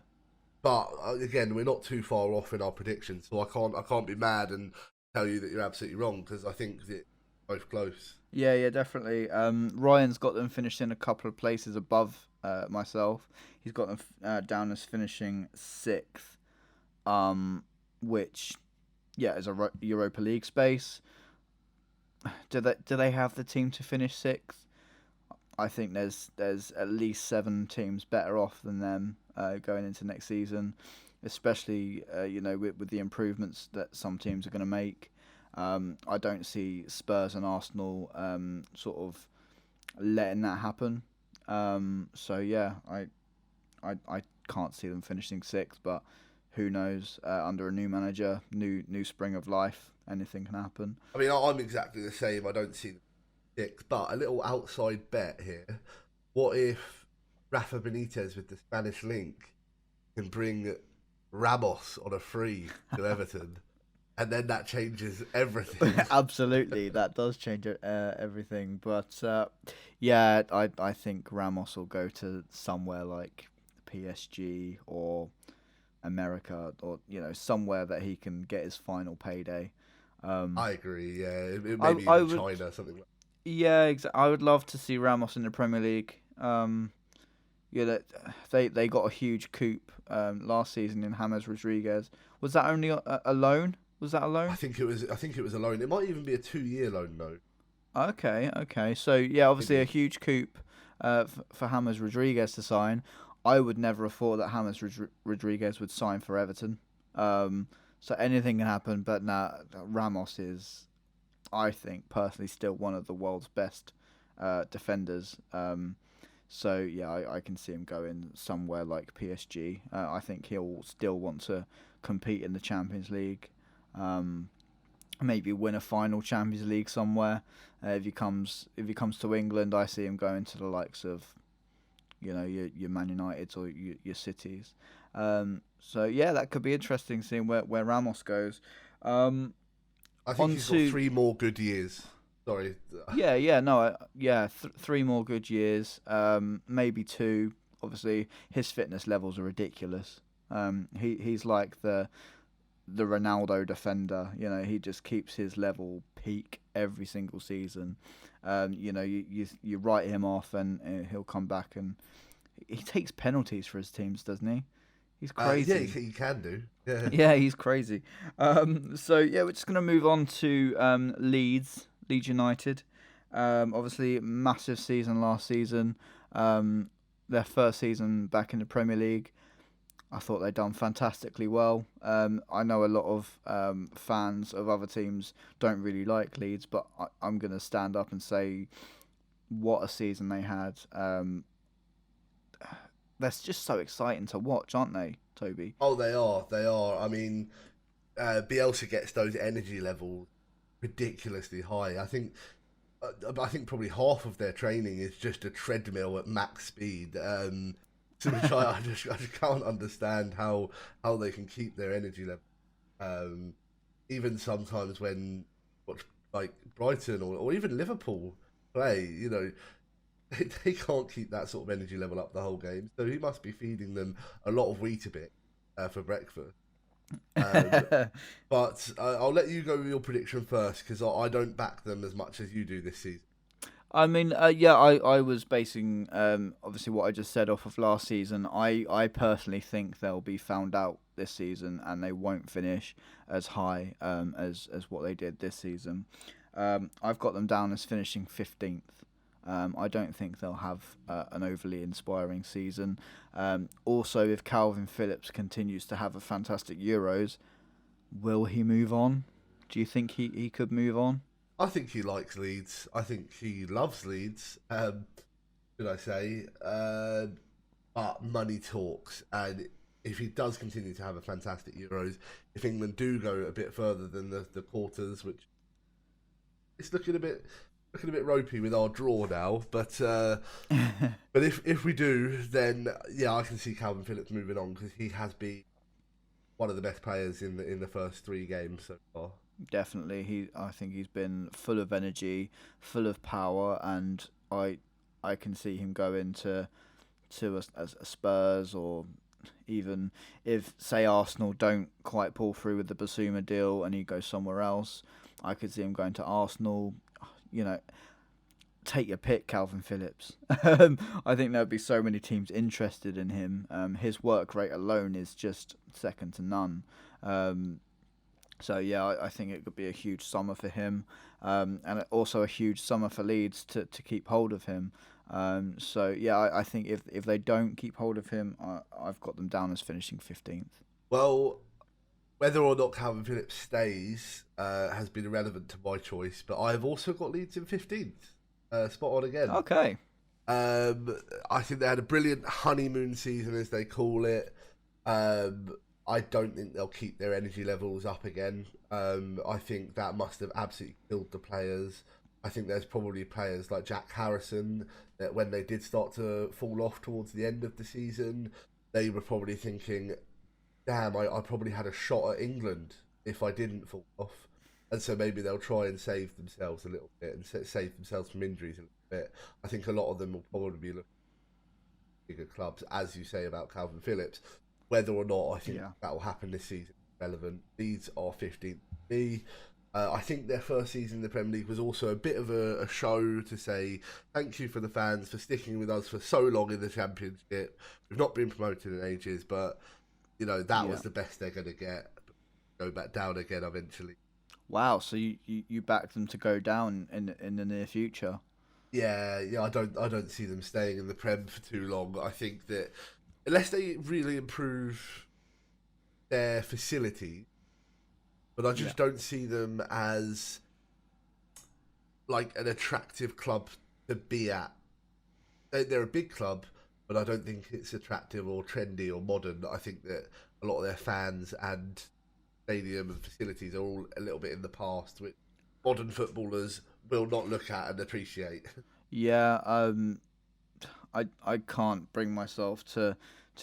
But again, we're not too far off in our predictions, so I can't be mad and tell you that you're absolutely wrong, because I think that both close. Yeah, definitely. Ryan's got them finishing a couple of places above myself. He's got them down as finishing 6th, which, yeah, is a Europa League space. Do they have the team to finish 6th? I think there's at least 7 teams better off than them going into next season, especially with the improvements that some teams are going to make. I don't see Spurs and Arsenal sort of letting that happen. So yeah, I can't see them finishing 6th, but who knows? Under a new manager, new spring of life, anything can happen. I mean, I'm exactly the same. I don't see 6th, but a little outside bet here. What if Rafa Benitez with the Spanish link can bring Ramos on a free to Everton? And then that changes everything. Absolutely, that does change everything. But yeah, I think Ramos will go to somewhere like PSG or America, or somewhere that he can get his final payday. I agree. Yeah, maybe I even would, China, something like. Yeah, I would love to see Ramos in the Premier League. They got a huge coup last season in James Rodriguez. Was that only a loan? Was that a loan? I think it was a loan. It might even be a 2-year loan, though. Okay. So yeah, obviously a huge coup for James Rodriguez to sign. I would never have thought that James Rodriguez would sign for Everton. So anything can happen, but Ramos is, I think, personally still one of the world's best defenders. So yeah, I can see him going somewhere like PSG. I think he'll still want to compete in the Champions League. Maybe win a final Champions League somewhere. If he comes to England, I see him going to the likes of, your Man Uniteds or your Cities. So yeah, that could be interesting, seeing where Ramos goes. I think he's got 3 more good years. Sorry. Yeah. 3 more good years. Maybe 2. Obviously, his fitness levels are ridiculous. He's like the Ronaldo defender. He just keeps his level peak every single season. You write him off and he'll come back, and he takes penalties for his teams, doesn't he? He's crazy. Yeah, he can do. Yeah. Yeah, he's crazy. So yeah, we're just gonna move on to Leeds United. Obviously, massive season last season. Their first season back in the Premier League. I thought they'd done fantastically well. I know a lot of fans of other teams don't really like Leeds, but I'm going to stand up and say what a season they had. They're just so exciting to watch, aren't they, Toby? Oh, they are. I mean, Bielsa gets those energy levels ridiculously high. I think probably half of their training is just a treadmill at max speed. To which I just can't understand how they can keep their energy level. even sometimes when watch like Brighton or even Liverpool play, they can't keep that sort of energy level up the whole game. So he must be feeding them a lot of Weetabix for breakfast. But I'll let you go with your prediction first because I don't back them as much as you do this season. I mean, I was basing obviously what I just said off of last season. I personally think they'll be found out this season and they won't finish as high as what they did this season. I've got them down as finishing 15th. I don't think they'll have an overly inspiring season. Also, if Calvin Phillips continues to have a fantastic Euros, will he move on? Do you think he could move on? I think he likes Leeds. I think he loves Leeds. Should I say? But money talks, and if he does continue to have a fantastic Euros, if England do go a bit further than the quarters, which it's looking a bit ropey with our draw now, but if we do, then yeah, I can see Calvin Phillips moving on because he has been one of the best players in the first 3 games so far. Definitely, I think he's been full of energy, full of power, and I can see him go into a Spurs, or even if say Arsenal don't quite pull through with the Basuma deal and he goes somewhere else, I could see him going to Arsenal. Take your pick, Calvin Phillips. I think there'll be so many teams interested in him. His work rate alone is just second to none. So yeah, I think it could be a huge summer for him, and also a huge summer for Leeds to keep hold of him. So yeah, I think if they don't keep hold of him, I've got them down as finishing 15th. Well, whether or not Calvin Phillips stays has been irrelevant to my choice, but I've also got Leeds in 15th. Spot on again. Okay. I think they had a brilliant honeymoon season, as they call it. I don't think they'll keep their energy levels up again. I think that must have absolutely killed the players. I think there's probably players like Jack Harrison that when they did start to fall off towards the end of the season, they were probably thinking, damn, I probably had a shot at England if I didn't fall off. And so maybe they'll try and save themselves a little bit and save themselves from injuries a little bit. I think a lot of them will probably be looking at bigger clubs, as you say about Calvin Phillips. Whether or not I think that will happen this season is relevant. These are 15th. I think their first season in the Premier League was also a bit of a show to say thank you for the fans for sticking with us for so long in the Championship. We've not been promoted in ages, but that was the best they're going to get. Go back down again eventually. Wow, so you backed them to go down in the near future? Yeah. I don't see them staying in the Prem for too long. I think that unless they really improve their facility, but I just don't see them as like an attractive club to be at. They're a big club, but I don't think it's attractive or trendy or modern. I think that a lot of their fans and stadium and facilities are all a little bit in the past, which modern footballers will not look at and appreciate. Yeah, I can't bring myself to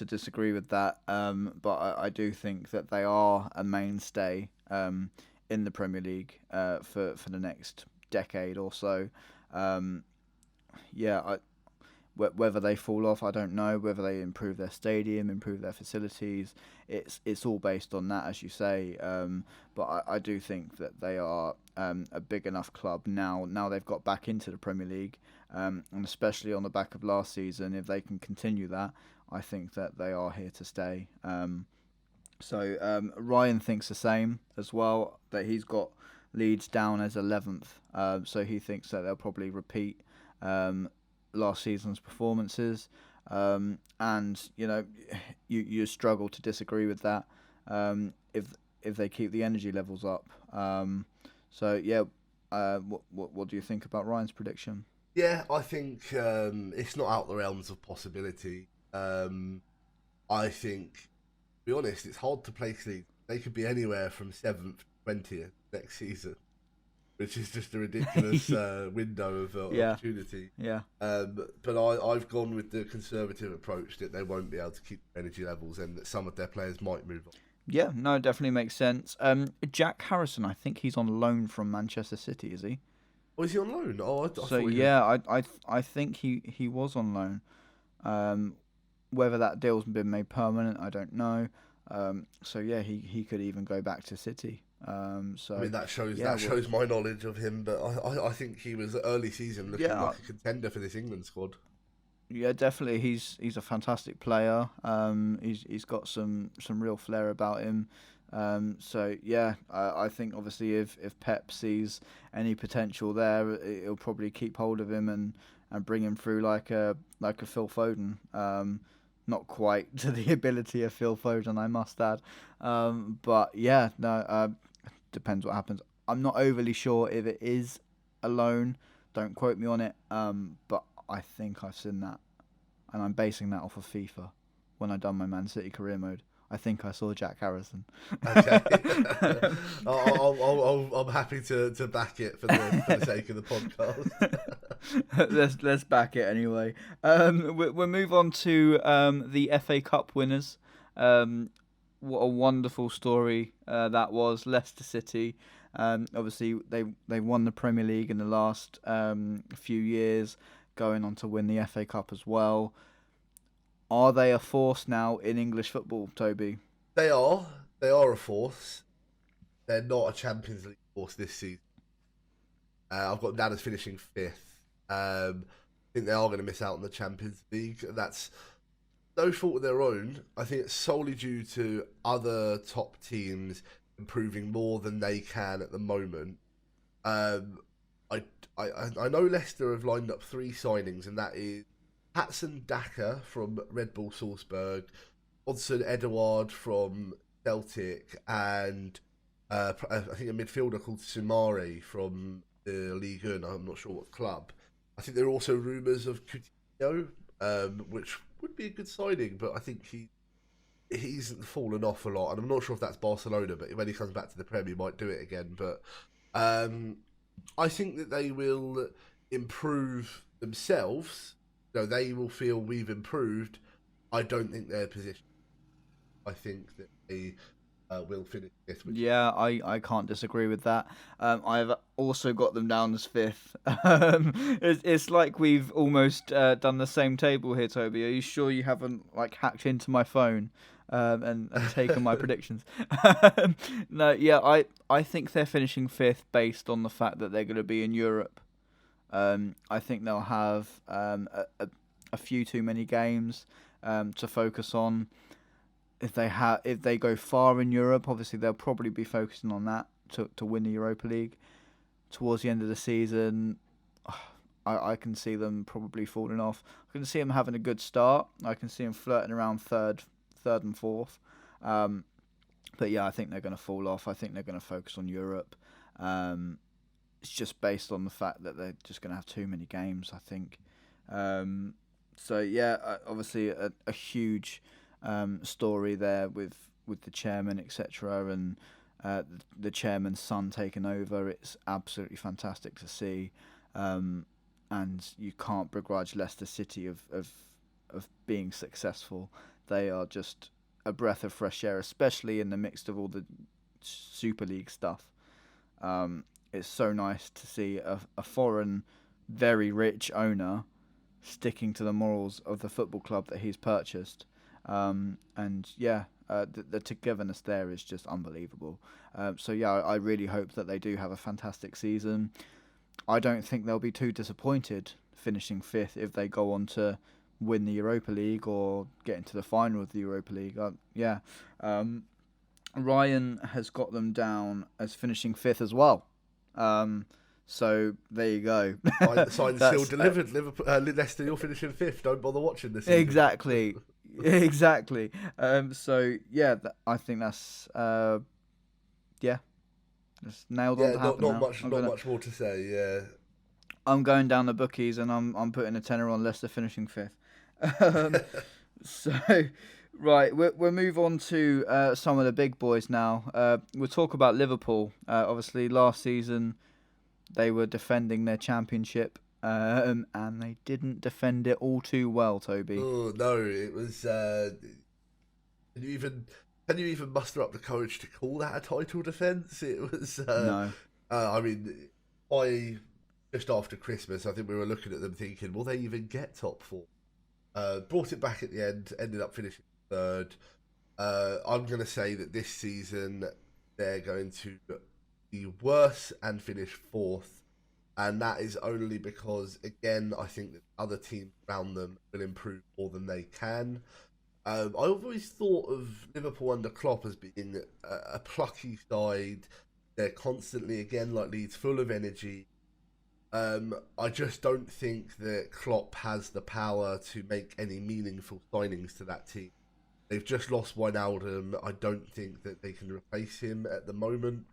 disagree with that, but I do think that they are a mainstay in the Premier League for the next decade or so. Whether they fall off, I don't know. Whether they improve their stadium, improve their facilities, it's all based on that, as you say. But I do think that they are a big enough club now. Now they've got back into the Premier League, and especially on the back of last season, if they can continue that, I think that they are here to stay. So Ryan thinks the same as well, that he's got Leeds down as 11th. So he thinks that they'll probably repeat last season's performances, and you struggle to disagree with that if they keep the energy levels up. What do you think about Ryan's prediction? Yeah, I think it's not out the realms of possibility. I think, to be honest, it's hard to place Leeds. They could be anywhere from 7th to 20th next season, which is just a ridiculous window of opportunity. Yeah. But I've gone with the conservative approach that they won't be able to keep energy levels and that some of their players might move on. Yeah, no, it definitely makes sense. Jack Harrison, I think he's on loan from Manchester City, is he? Or is he on loan? Oh, I So thought he was. yeah, I think he was on loan. Um, whether that deal's been made permanent, I don't know. So yeah, he could even go back to City. I So mean, that shows yeah, my knowledge of him, but I think he was early season looking yeah, like a contender for this England squad. yeah, definitely. He's a fantastic player. He's got some real flair about him. So yeah, I think obviously if Pep sees any potential there, he'll probably keep hold of him and bring him through like a Phil Foden. Not quite to the ability of Phil Foden, I must add. But yeah, no, depends what happens. I'm not overly sure if it is a loan. Don't quote me on it. But I think I've seen that, and I'm basing that off of FIFA when I done my Man City career mode. I think I saw Jack Harrison. Okay, I'm happy to back it for the sake of the podcast. let's back it anyway. We'll move on to the FA Cup winners. What a wonderful story that was. Leicester City. Obviously, they won the Premier League in the last few years, going on to win the FA Cup as well. Are they a force now in English football, Toby? They are a force. They're not a Champions League force this season. I've got them down as finishing fifth. I think they are going to miss out on the Champions League. That's no fault of their own. I think it's solely due to other top teams improving more than they can at the moment. Um, I know Leicester have lined up 3 signings, and that is Patson Daka from Red Bull Salzburg, Odsonne Edouard from Celtic, and I think a midfielder called Sumari from the Ligue 1. I'm not sure what club. I think there are also rumours of Coutinho, which would be a good signing, but I think he's fallen off a lot, and I'm not sure if that's Barcelona, but when he comes back to the Premier, he might do it again. But I think that they will improve themselves. No, they will feel we've improved. I don't think their position. I think that they will finish fifth. Yeah, I can't disagree with that. I've also got them down as fifth. It's like we've almost done the same table here, Toby. Are you sure you haven't like hacked into my phone and taken my predictions? No, yeah, I think they're finishing fifth based on the fact that they're going to be in Europe. I think they'll have a few too many games to focus on. If they go far in Europe, obviously they'll probably be focusing on that to win the Europa League. Towards the end of the season, I can see them probably falling off. I can see them having a good start. I can see them flirting around third and fourth. But yeah, I think they're going to fall off. I think they're going to focus on Europe. It's just based on the fact that they're just going to have too many games, I think. So yeah, obviously a huge story there with the chairman, etc., and the chairman's son taking over. It's absolutely fantastic to see, and you can't begrudge Leicester City of being successful. They are just a breath of fresh air, especially in the midst of all the Super League stuff. It's so nice to see a foreign, very rich owner sticking to the morals of the football club that he's purchased. And yeah, the togetherness there is just unbelievable. So yeah, I really hope that they do have a fantastic season. I don't think they'll be too disappointed finishing fifth if they go on to win the Europa League or get into the final of the Europa League. Ryan has got them down as finishing fifth as well. So there you go. Sign still delivered. Liverpool, Leicester, you're finishing fifth. Don't bother watching this. Exactly. Exactly. So yeah, I think that's yeah, it's nailed on to happen not now. much more to say. Yeah, I'm going down the bookies and I'm putting a tenner on Leicester finishing fifth. So right, we'll move on to some of the big boys now. We'll talk about Liverpool. Obviously, last season they were defending their championship. And they didn't defend it all too well, Toby. Oh no, it was. can you even muster up the courage to call that a title defence? It was, No. I mean, just after Christmas, I think we were looking at them thinking, will they even get top four? Brought it back at the end, ended up finishing third. I'm going to say that this season they're going to be worse and finish fourth. And that is only because, again, I think that other teams around them will improve more than they can. I've always thought of Liverpool under Klopp as being a plucky side. They're constantly, again, like Leeds, full of energy. I just don't think that Klopp has the power to make any meaningful signings to that team. They've just lost Wijnaldum. I don't think that they can replace him at the moment.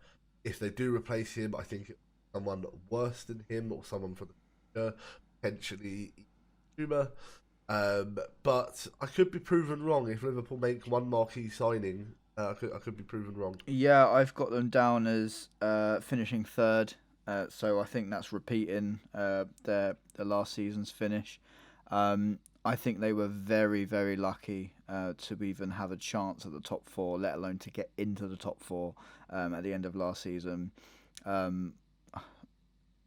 If they do replace him, I think it's someone worse than him or someone for the future, potentially Zuma. But I could be proven wrong if Liverpool make one marquee signing. I could be proven wrong. Yeah, I've got them down as finishing third. So I think that's repeating their last season's finish. I think they were very, very lucky to even have a chance at the top four, let alone to get into the top four at the end of last season.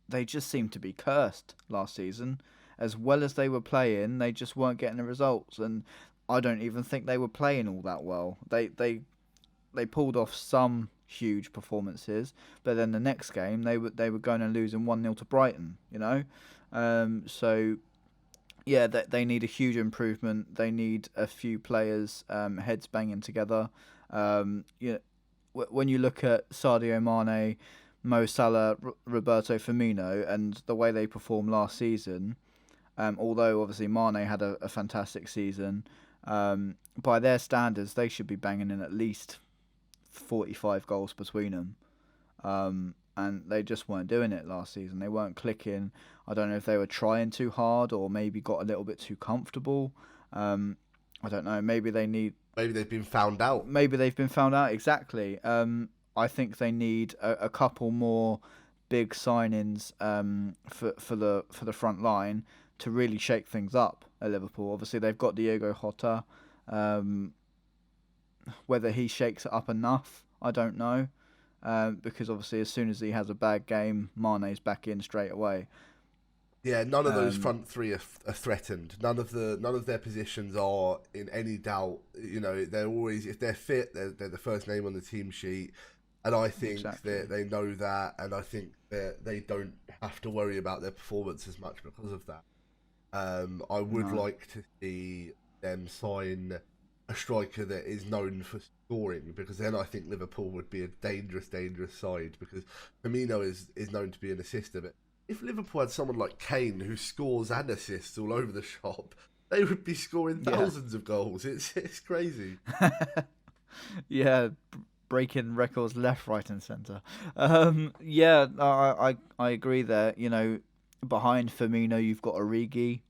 They just seemed to be cursed last season. As well as they were playing, they just weren't getting the results, and I don't even think they were playing all that well. They pulled off some huge performances, but then the next game they were going and losing 1-0 to Brighton. So yeah, they need a huge improvement. They need a few players heads banging together. When you look at Sadio Mane, Mo Salah, Roberto Firmino, and the way they performed last season, although obviously Mane had a fantastic season, by their standards they should be banging in at least 45 goals between them. And they just weren't doing it last season. They weren't clicking. I don't know if they were trying too hard or maybe got a little bit too comfortable. I don't know. Maybe they've been found out. Maybe they've been found out, exactly. I think they need a couple more big signings for the front line to really shake things up at Liverpool. Obviously, they've got Diogo Jota. Whether he shakes it up enough, I don't know. Because obviously, as soon as he has a bad game, Mane's back in straight away. Yeah, none of those front three are threatened. None of their positions are in any doubt. They're always, if they're fit, they're the first name on the team sheet. And I think that they know that, and I think that they don't have to worry about their performance as much because of that. I would like to see them sign a striker that is known for scoring, because then I think Liverpool would be a dangerous, dangerous side, because Firmino is known to be an assister. But if Liverpool had someone like Kane who scores and assists all over the shop, they would be scoring thousands of goals. It's crazy. Yeah, breaking records left, right, and centre. I agree there. Behind Firmino, you've got Origi.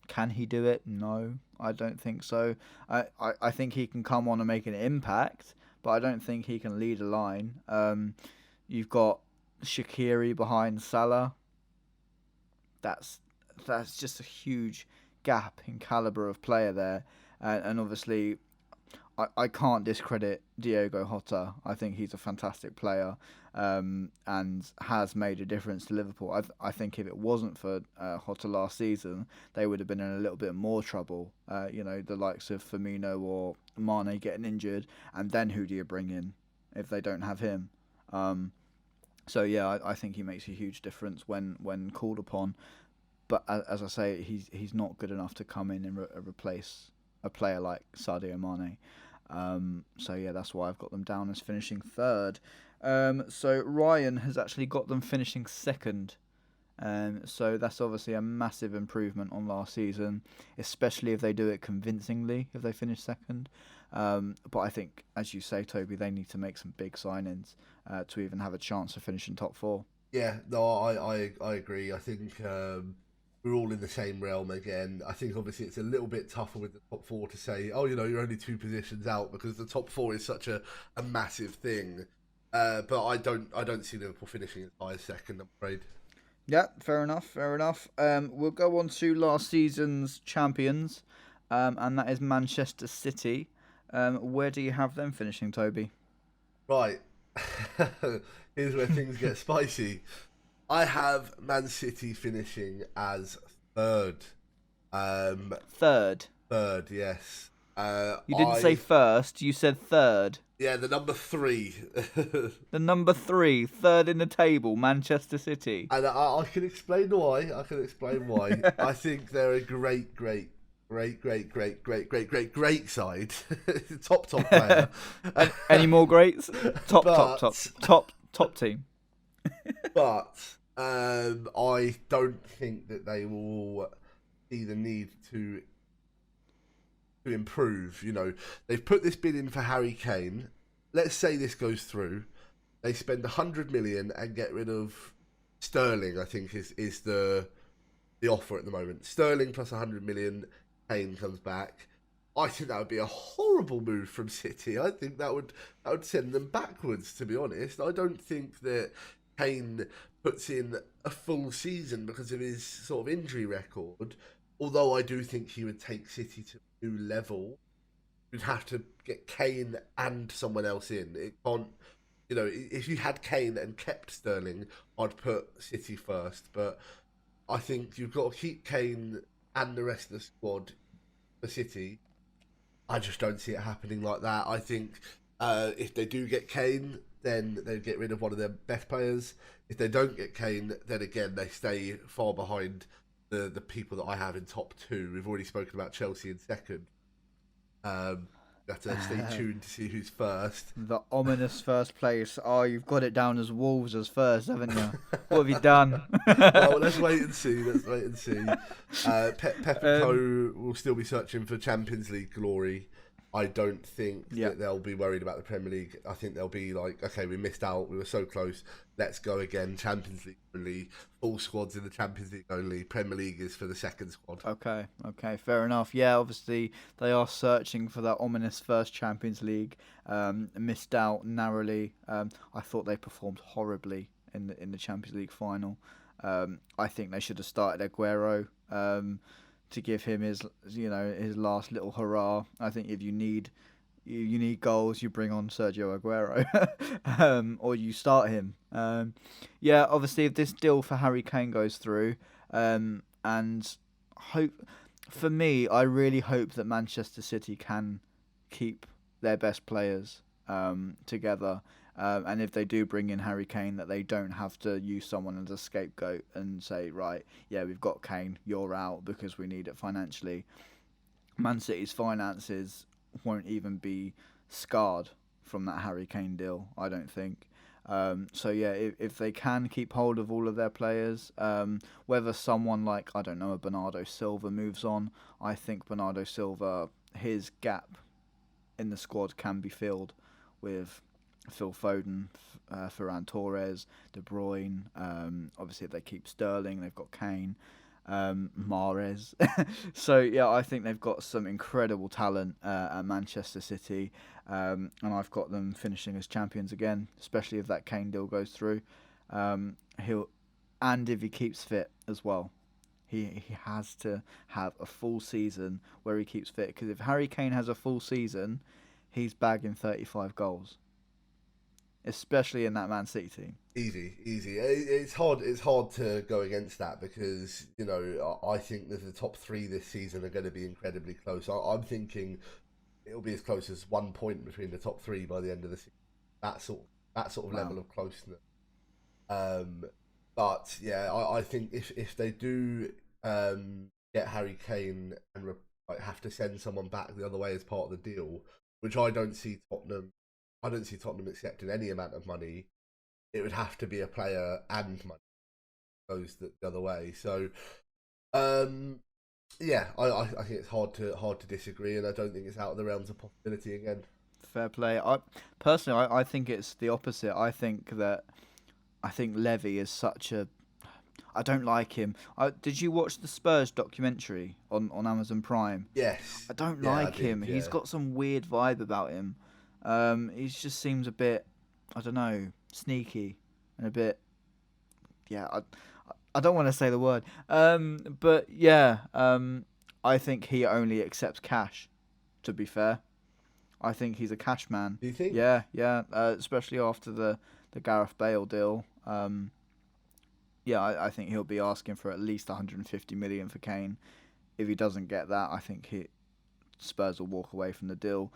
Can he do it? No, I don't think so. I think he can come on and make an impact, but I don't think he can lead a line. You've got Shaqiri behind Salah. That's just a huge gap in calibre of player there, and obviously I can't discredit Diogo Jota. I think he's a fantastic player and has made a difference to Liverpool. I think if it wasn't for Jota last season, they would have been in a little bit more trouble. The likes of Firmino or Mane getting injured, and then who do you bring in if they don't have him? I think he makes a huge difference when called upon. But as I say, he's not good enough to come in and replace a player like Sadio Mane. That's why I've got them down as finishing third. So Ryan has actually got them finishing second. So that's obviously a massive improvement on last season, especially if they do it convincingly, if they finish second. But I think, as you say, Toby, they need to make some big signings to even have a chance of finishing top four. Yeah, no, I agree. I think we're all in the same realm again. I think obviously it's a little bit tougher with the top four to say, you're only 2 positions out, because the top four is such a massive thing. But I don't see Liverpool finishing as high as second, I'm afraid. Yeah, fair enough. We'll go on to last season's champions, and that is Manchester City. Where do you have them finishing, Toby? Right. Here's where things get spicy. I have Man City finishing as third. Third. Third, yes. You didn't say first. You said third. Yeah, the number 3. The number 3, third in the table, Manchester City. And I can explain why. I think they're a great side. top player. Any more greats? Top team. But I don't think that they will see the need to improve. You know, they've put this bid in for Harry Kane. Let's say this goes through. They spend 100 million and get rid of Sterling. I think is the offer at the moment. Sterling plus 100 million. Kane comes back. I think that would be a horrible move from City. I think that would send them backwards, to be honest. I don't think that Kane puts in a full season because of his sort of injury record. Although I do think he would take City to a new level. You'd have to get Kane and someone else in. It can't, you know, if you had Kane and kept Sterling, I'd put City first. But I think you've got to keep Kane and the rest of the squad for City. I just don't see it happening like that. I think if they do get Kane, then they get rid of one of their best players. If they don't get Kane, then again they stay far behind the people that I have in top 2. We've already spoken about Chelsea in second. You have to stay tuned to see who's first. The ominous first place. Oh, you've got it down as Wolves as first, haven't you? What have you done? Well, let's wait and see. Pep and Co will still be searching for Champions League glory. I don't think that they'll be worried about the Premier League. I think they'll be like, okay, we missed out. We were so close. Let's go again. Champions League only. Full squads in the Champions League only. Premier League is for the second squad. Okay, fair enough. Yeah, obviously they are searching for that ominous first Champions League. Missed out narrowly. I thought they performed horribly in the Champions League final. I think they should have started Aguero. To give him his last little hurrah. I think if you need goals, you bring on Sergio Aguero, or you start him. Obviously, if this deal for Harry Kane goes through, and for me, I really hope that Manchester City can keep their best players together. And if they do bring in Harry Kane, that they don't have to use someone as a scapegoat and say, right, yeah, we've got Kane, you're out because we need it financially. Man City's finances won't even be scarred from that Harry Kane deal, I don't think. If they can keep hold of all of their players, whether someone like, I don't know, a Bernardo Silva moves on, I think Bernardo Silva, his gap in the squad can be filled with Phil Foden, Ferran Torres, De Bruyne. Obviously, if they keep Sterling, they've got Kane, Mahrez. I think they've got some incredible talent at Manchester City, and I've got them finishing as champions again, especially if that Kane deal goes through. And if he keeps fit as well. He has to have a full season where he keeps fit, because if Harry Kane has a full season, he's bagging 35 goals. Especially in that Man City team. Easy. It's hard to go against that because, you know, I think that the top 3 this season are going to be incredibly close. I'm thinking it'll be as close as 1 point between the top 3 by the end of the season. That sort of wow. level of closeness. But yeah, I think if they do get Harry Kane and have to send someone back the other way as part of the deal, which I don't see Tottenham accepting any amount of money. It would have to be a player and money goes the other way. So, I think it's hard to disagree, and I don't think it's out of the realms of possibility again. Fair play. I think it's the opposite. I think Levy is such a. I don't like him. Did you watch the Spurs documentary on Amazon Prime? Yes. I don't like him. Yeah. He's got some weird vibe about him. He just seems a bit, I don't know, sneaky and a bit, I don't want to say the word, I think he only accepts cash, to be fair. I think he's a cash man. Do you think? Yeah, yeah. Especially after the Gareth Bale deal. Yeah, I think he'll be asking for at least 150 million for Kane. If he doesn't get that, I think Spurs will walk away from the deal.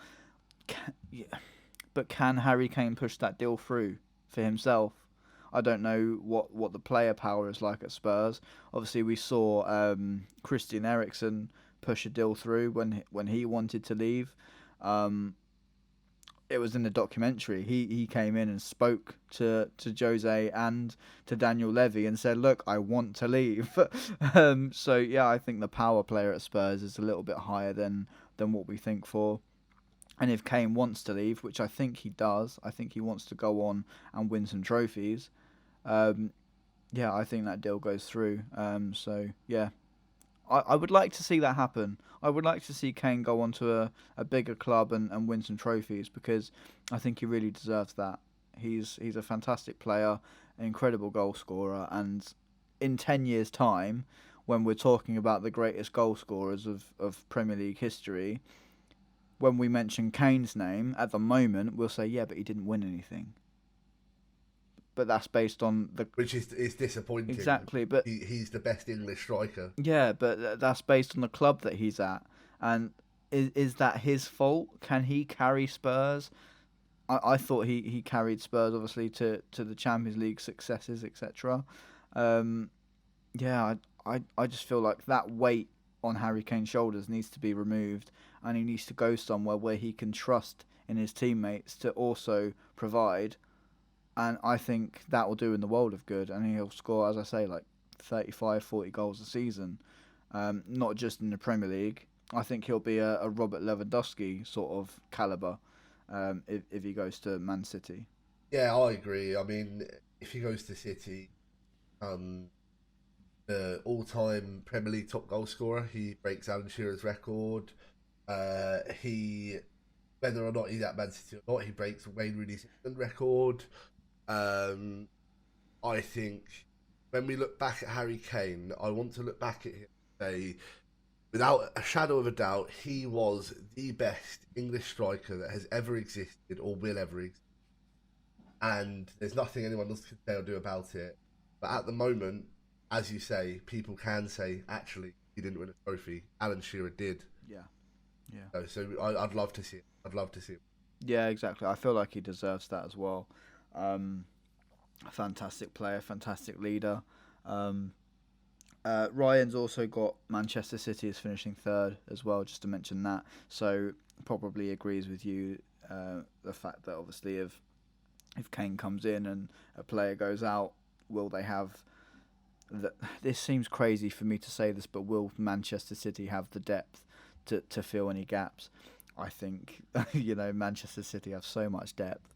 Yeah. But can Harry Kane push that deal through for himself? I don't know what the player power is like at Spurs. Obviously, we saw Christian Eriksen push a deal through when he wanted to leave. It was in the documentary. He came in and spoke to Jose and to Daniel Levy and said, "Look, I want to leave." So yeah, I think the power player at Spurs is a little bit higher than what we think for. And if Kane wants to leave, which I think he does, I think he wants to go on and win some trophies. Yeah, I think that deal goes through. So yeah, I would like to see that happen. I would like to see Kane go on to a bigger club and win some trophies, because I think he really deserves that. He's a fantastic player, an incredible goal scorer, and in 10 years' time, when we're talking about the greatest goal scorers of Premier League history, when we mention Kane's name, at the moment, we'll say, yeah, but he didn't win anything. But that's based on the... Which is disappointing. Exactly, but... He's the best English striker. Yeah, but that's based on the club that he's at. And is that his fault? Can he carry Spurs? I thought he carried Spurs, obviously, to the Champions League successes, etc. Yeah, I just feel like that weight on Harry Kane's shoulders needs to be removed, and he needs to go somewhere where he can trust in his teammates to also provide, and I think that will do in the world of good, and he'll score, as I say, like 35, 40 goals a season, not just in the Premier League. I think he'll be a Robert Lewandowski sort of calibre if he goes to Man City. Yeah, I agree. I mean, if he goes to City, the all-time Premier League top goal scorer, he breaks Alan Shearer's record. Whether or not he's at Man City or not, he breaks Wayne Rooney's England record. I think when we look back at Harry Kane, I want to look back at him and say, without a shadow of a doubt, he was the best English striker that has ever existed or will ever exist. And there's nothing anyone else can say or do about it. But at the moment, as you say, people can say, actually, he didn't win a trophy. Alan Shearer did. Yeah. Yeah. So I'd love to see it. I'd love to see it. Yeah, exactly. I feel like he deserves that as well. A fantastic player, fantastic leader. Ryan's also got Manchester City as finishing third as well, just to mention that. So probably agrees with you, the fact that obviously if Kane comes in and a player goes out, will they have... This seems crazy for me to say this, but will Manchester City have the depth to fill any gaps? I think, Manchester City have so much depth.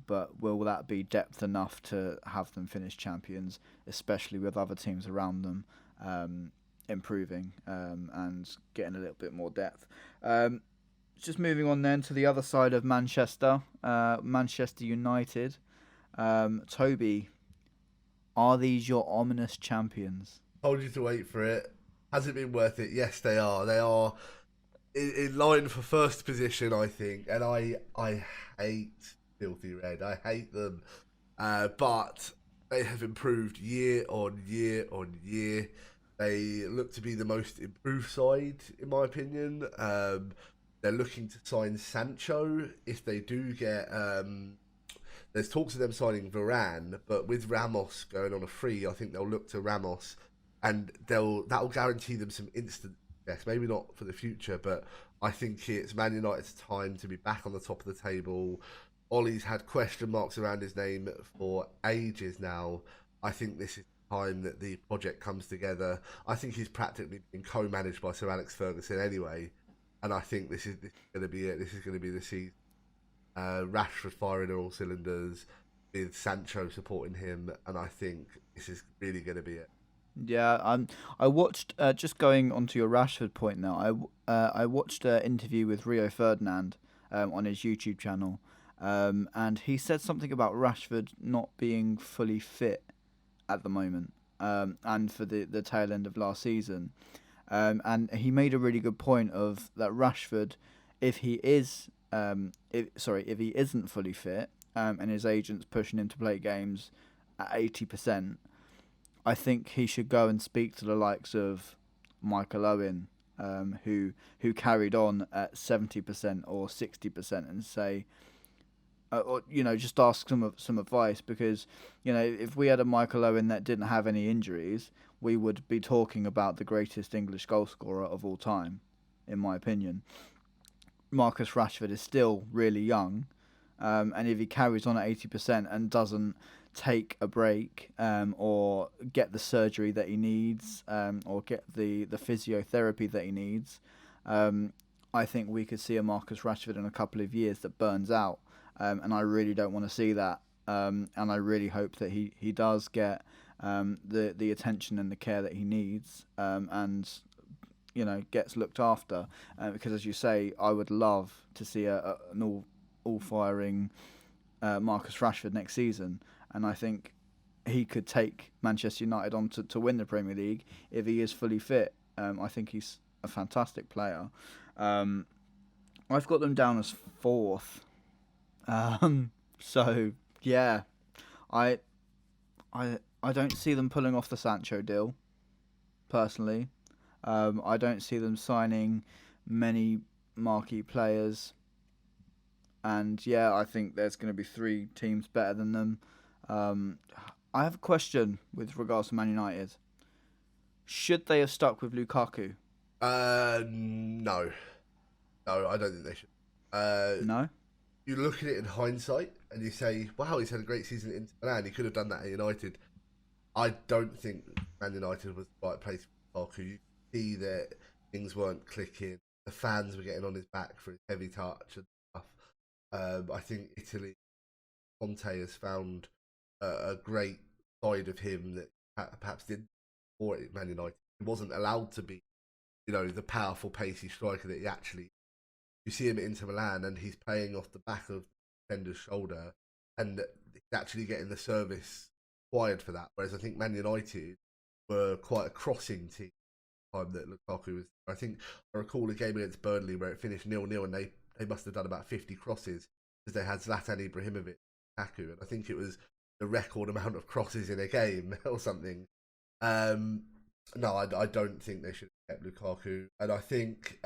But will that be depth enough to have them finish champions, especially with other teams around them improving and getting a little bit more depth? Just moving on then to the other side of Manchester, Manchester United. Toby, are these your ominous champions? Told you to wait for it. Has it been worth it? Yes, they are. They are in line for first position, I think. And I hate Filthy Red. I hate them. But they have improved year on year on year. They look to be the most improved side, in my opinion. They're looking to sign Sancho. If they do get... there's talks of them signing Varane, but with Ramos going on a free, I think they'll look to Ramos, and that'll guarantee them some instant success. Maybe not for the future, but I think it's Man United's time to be back on the top of the table. Ollie's had question marks around his name for ages now. I think this is the time that the project comes together. I think he's practically been co-managed by Sir Alex Ferguson anyway, and I think this is going to be it. This is going to be the season. Rashford firing on all cylinders with Sancho supporting him, and I think this is really going to be it. Yeah, I watched, just going onto your Rashford point now, I watched an interview with Rio Ferdinand on his YouTube channel, and he said something about Rashford not being fully fit at the moment, and for the tail end of last season, and he made a really good point of that Rashford if he is, if he isn't fully fit, and his agent's pushing him to play games at 80%, I think he should go and speak to the likes of Michael Owen, who carried on at 70% or 60%, and say, or just ask some advice, because if we had a Michael Owen that didn't have any injuries, we would be talking about the greatest English goalscorer of all time, in my opinion. Marcus Rashford is still really young, and if he carries on at 80% and doesn't take a break, or get the surgery that he needs, or get the physiotherapy that he needs, I think we could see a Marcus Rashford in a couple of years that burns out, and I really don't want to see that, and I really hope that he does get the attention and the care that he needs, and gets looked after, because as you say, I would love to see an all firing Marcus Rashford next season, and I think he could take Manchester United on to win the Premier League if he is fully fit. I think he's a fantastic player. I've got them down as 4th. So yeah, I don't see them pulling off the Sancho deal, personally. I don't see them signing many marquee players. And yeah, I think there's going to be 3 teams better than them. I have a question with regards to Man United. Should they have stuck with Lukaku? No. No, I don't think they should. No? You look at it in hindsight and you say, wow, he's had a great season at Inter Milan. He could have done that at United. I don't think Man United was the right place for Lukaku. You see that things weren't clicking. The fans were getting on his back for his heavy touch and stuff. I think Italy, Conte has found a great side of him that perhaps didn't before at Man United. He wasn't allowed to be, the powerful, pacey striker that he actually. You see him at Inter Milan, and he's playing off the back of the defender's shoulder, and he's actually getting the service required for that. Whereas I think Man United were quite a crossing team at the time that Lukaku was. I recall a game against Burnley where it finished 0-0, and they must have done about 50 crosses because they had Zlatan Ibrahimovic, Lukaku, and I think it was the record amount of crosses in a game or something. No, I don't think they should have kept Lukaku. And I think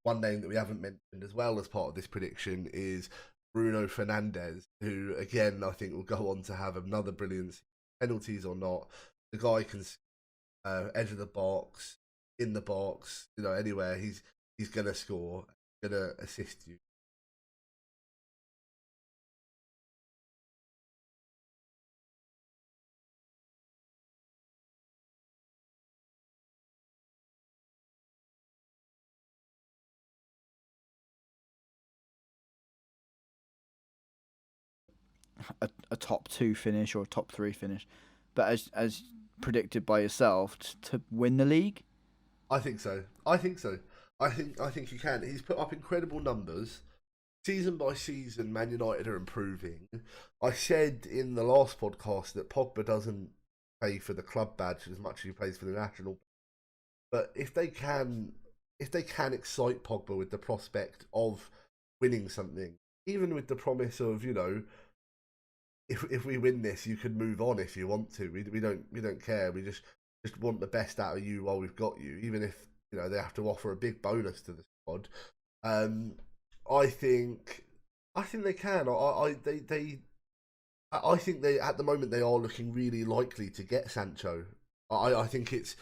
one name that we haven't mentioned as well as part of this prediction is Bruno Fernandes, who, again, I think will go on to have another brilliant penalties or not. The guy can edge of the box, in the box, anywhere. He's going to score, going to assist you. A top 2 finish or a top 3 finish, but as predicted by yourself, to win the league. I think so. I think he can. He's put up incredible numbers. Season by season, Man United are improving. I said in the last podcast that Pogba doesn't play for the club badge as much as he plays for the national. But if they can excite Pogba with the prospect of winning something, even with the promise of, if we win this, you can move on if you want to. We don't care. We just want the best out of you while we've got you, even if they have to offer a big bonus to the squad. I think they can. I think they at the moment they are looking really likely to get Sancho. I think it's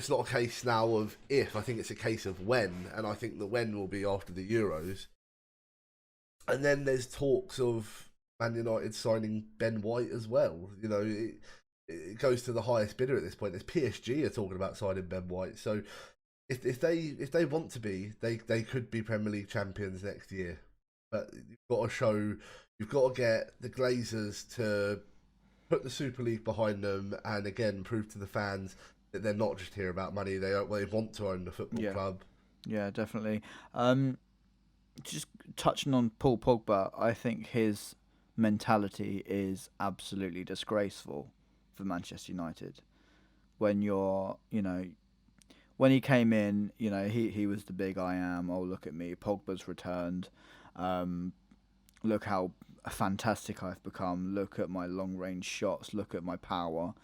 not a case now of if. I think it's a case of when, and I think the when will be after the Euros. And then there's talks of Man United signing Ben White as well. It goes to the highest bidder at this point. There's PSG are talking about signing Ben White. So if they want to be, they could be Premier League champions next year. But you've got to get the Glazers to put the Super League behind them, and again prove to the fans that they're not just here about money. They want to own the football club. Yeah, definitely. Just touching on Paul Pogba, I think his mentality is absolutely disgraceful for Manchester United. When you're, when he came in, he was the big I am. Oh, look at me. Pogba's returned. Look how fantastic I've become. Look at my long range shots. Look at my power.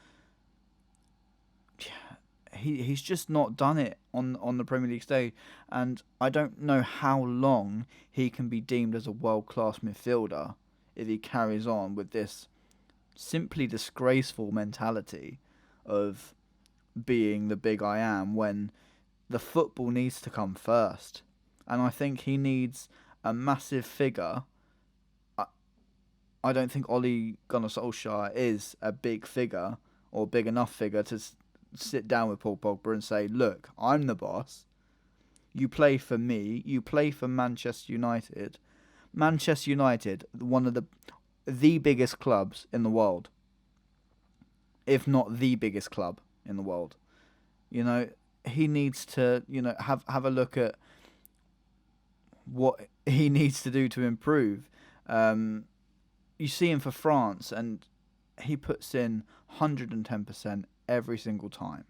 He's just not done it on the Premier League stage, and I don't know how long he can be deemed as a world class midfielder if he carries on with this simply disgraceful mentality of being the big I am when the football needs to come first. And I think he needs a massive figure. I don't think Ole Gunnar Solskjaer is a big figure or big enough figure to sit down with Paul Pogba and say, look, I'm the boss. You play for me. You play for Manchester United. Manchester United, one of the biggest clubs in the world, if not the biggest club in the world. He needs to, have a look at what he needs to do to improve. You see him for France, and he puts in 110% every single time.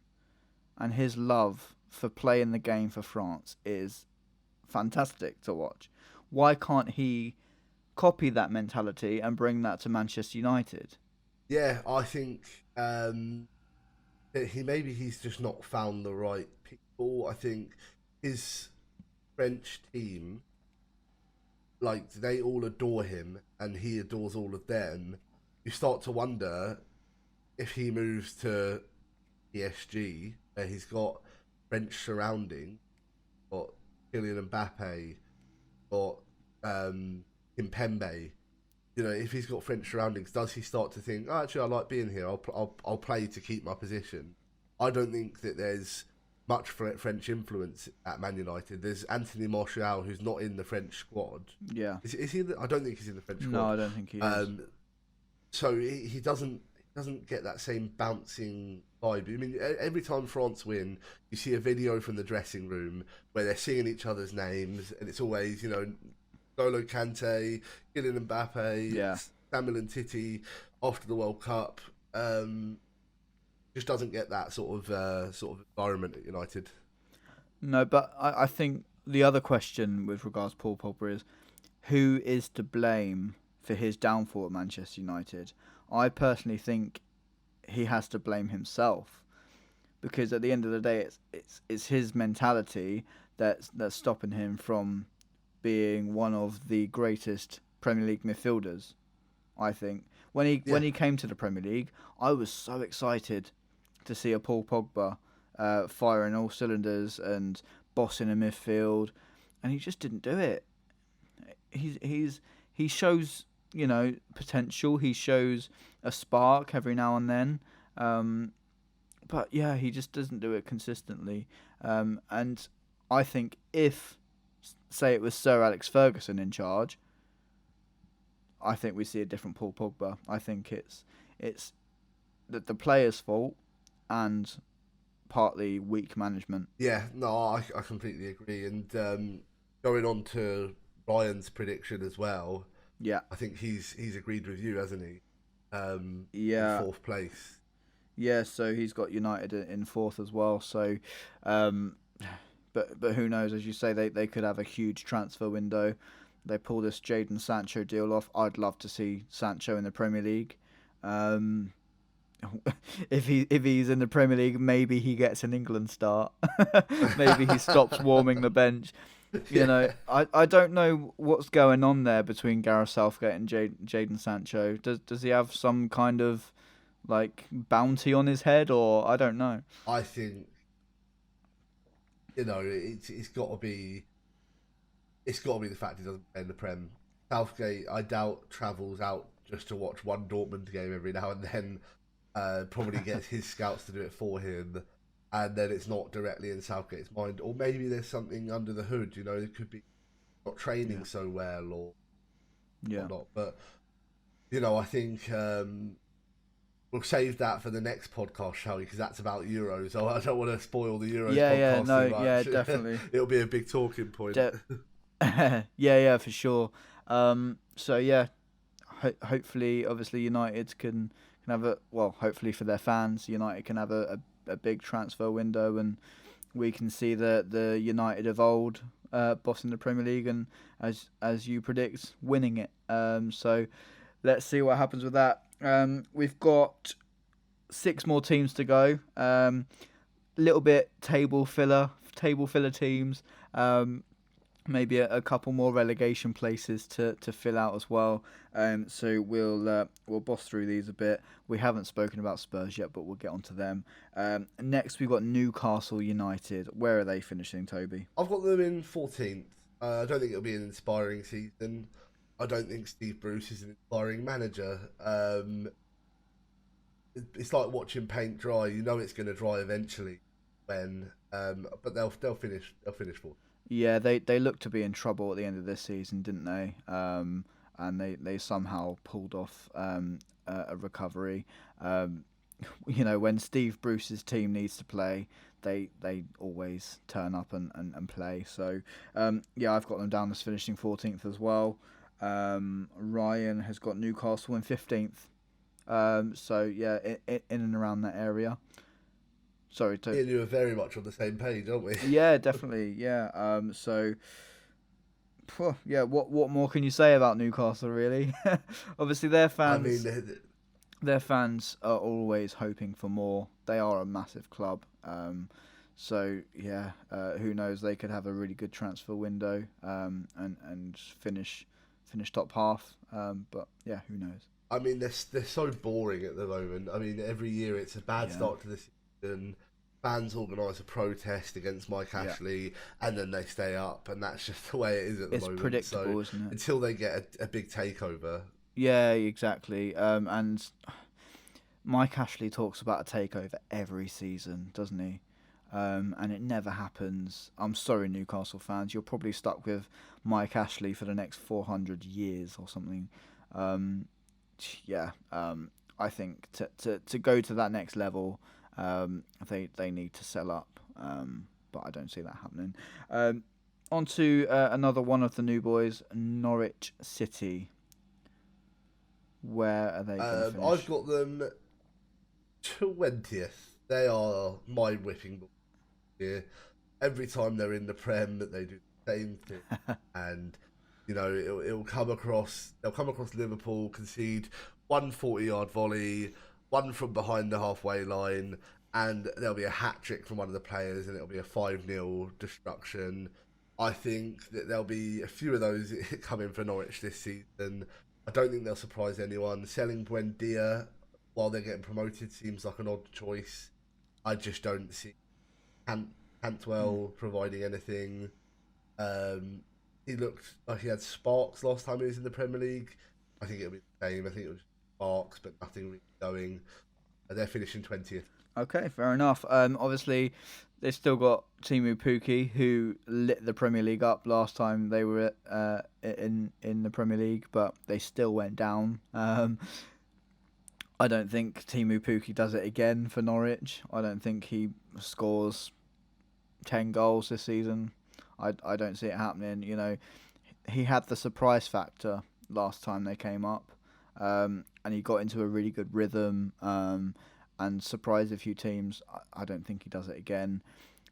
And his love for playing the game for France is fantastic to watch. Why can't he copy that mentality and bring that to Manchester United? Yeah, I think he's just not found the right people. I think his French team, like, they all adore him and he adores all of them. You start to wonder if he moves to PSG, where he's got French surrounding, got Kylian Mbappe, got Kimpembe. If he's got French surroundings, does he start to think, oh, actually, I like being here. I'll play to keep my position. I don't think that there's much French influence at Man United. There's Anthony Martial, who's not in the French squad. Yeah, is he? I don't think he's in the French squad. No, I don't think he is. So he doesn't get that same bouncing vibe. I mean, every time France win, you see a video from the dressing room where they're singing each other's names, and it's always, N'Golo Kante, Kylian Mbappe, Samuel Umtiti after the World Cup. Just doesn't get that sort of environment at United. No, but I think the other question with regards to Paul Pogba is, who is to blame for his downfall at Manchester United? I personally think he has to blame himself, because at the end of the day, it's his mentality that's stopping him from being one of the greatest Premier League midfielders. I think when he came to the Premier League, I was so excited to see a Paul Pogba firing all cylinders and bossing a midfield, and he just didn't do it. He shows potential. He shows a spark every now and then, but yeah, he just doesn't do it consistently. And I think if, say, it was Sir Alex Ferguson in charge, I think we see a different Paul Pogba. I think it's the player's fault and partly weak management. Yeah, no, I completely agree. And going on to Ryan's prediction as well. Yeah, I think he's agreed with you, hasn't he? Yeah, fourth place. Yeah, so he's got United in fourth as well. So, but who knows? As you say, they could have a huge transfer window. They pull this Jadon Sancho deal off. I'd love to see Sancho in the Premier League. If he's in the Premier League, maybe he gets an England start. Maybe he stops warming the bench. I don't know what's going on there between Gareth Southgate and Jadon Sancho. Does he have some kind of bounty on his head, or I don't know? I think it's got to be the fact he doesn't play in the Prem. Southgate, I doubt, travels out just to watch one Dortmund game every now and then. Probably gets his scouts to do it for him, and then it's not directly in Southgate's mind. Or maybe there's something under the hood. It could be not training so well or not. But I think we'll save that for the next podcast, shall we? Because that's about Euros. I don't want to spoil the Euros podcast too much. Yeah, definitely. It'll be a big talking point. Yeah, for sure. So yeah, hopefully, obviously, United can have hopefully for their fans, United can have a big transfer window and we can see the United of old bossing the Premier League and, as you predict, winning it. So let's see what happens with that. We've got 6 more teams to go. Little bit table filler teams. Maybe a couple more relegation places to fill out as well. So we'll boss through these a bit. We haven't spoken about Spurs yet, but we'll get onto them. Next, we've got Newcastle United. Where are they finishing, Toby? I've got them in 14th. I don't think it'll be an inspiring season. I don't think Steve Bruce is an inspiring manager. It's like watching paint dry. You know it's going to dry eventually. But they'll finish 14th. Yeah, they looked to be in trouble at the end of this season, didn't they? And they somehow pulled off a recovery. When Steve Bruce's team needs to play, they always turn up and play. So, I've got them down as finishing 14th as well. Ryan has got Newcastle in 15th. In and around that area. Sorry, Me and you are very much on the same page, aren't we? Yeah, definitely. Yeah. What more can you say about Newcastle? Really? Obviously, their fans. Their fans are always hoping for more. They are a massive club. Who knows? They could have a really good transfer window. And finish top half. But yeah, who knows? I mean, they're so boring at the moment. I mean, every year it's a bad start to the season. Fans organise a protest against Mike Ashley, and then they stay up, and that's just the way it is at the moment. It's predictable, isn't it? Until they get a big takeover. Yeah, exactly. And Mike Ashley talks about a takeover every season, doesn't he? And it never happens. I'm sorry, Newcastle fans. You're probably stuck with Mike Ashley for the next 400 years or something. I think to go to that next level, they need to sell up, but I don't see that happening. On to another one of the new boys, Norwich City. Where are they going to finish? I've got them 20th. They are mind-whipping here. Every time they're in the Prem, that they do the same thing, and it'll come across. They'll come across Liverpool, concede 140-yard volley, one from behind the halfway line, and there'll be a hat-trick from one of the players, and it'll be a 5-0 destruction. I think that there'll be a few of those coming for Norwich this season. I don't think they'll surprise anyone. Selling Buendia while they're getting promoted seems like an odd choice. I just don't see Cantwell providing anything. He looked like he had sparks last time he was in the Premier League. I think it'll be the same. I think it was sparks, but nothing really going. They're finishing 20th. Okay, fair enough. Obviously, they've still got Timu Puki, who lit the Premier League up last time they were in the Premier League, but they still went down. I don't think Timu Puki does it again for Norwich. I don't think he scores 10 goals this season. I don't see it happening. He had the surprise factor last time they came up, and he got into a really good rhythm and surprised a few teams. I don't think he does it again.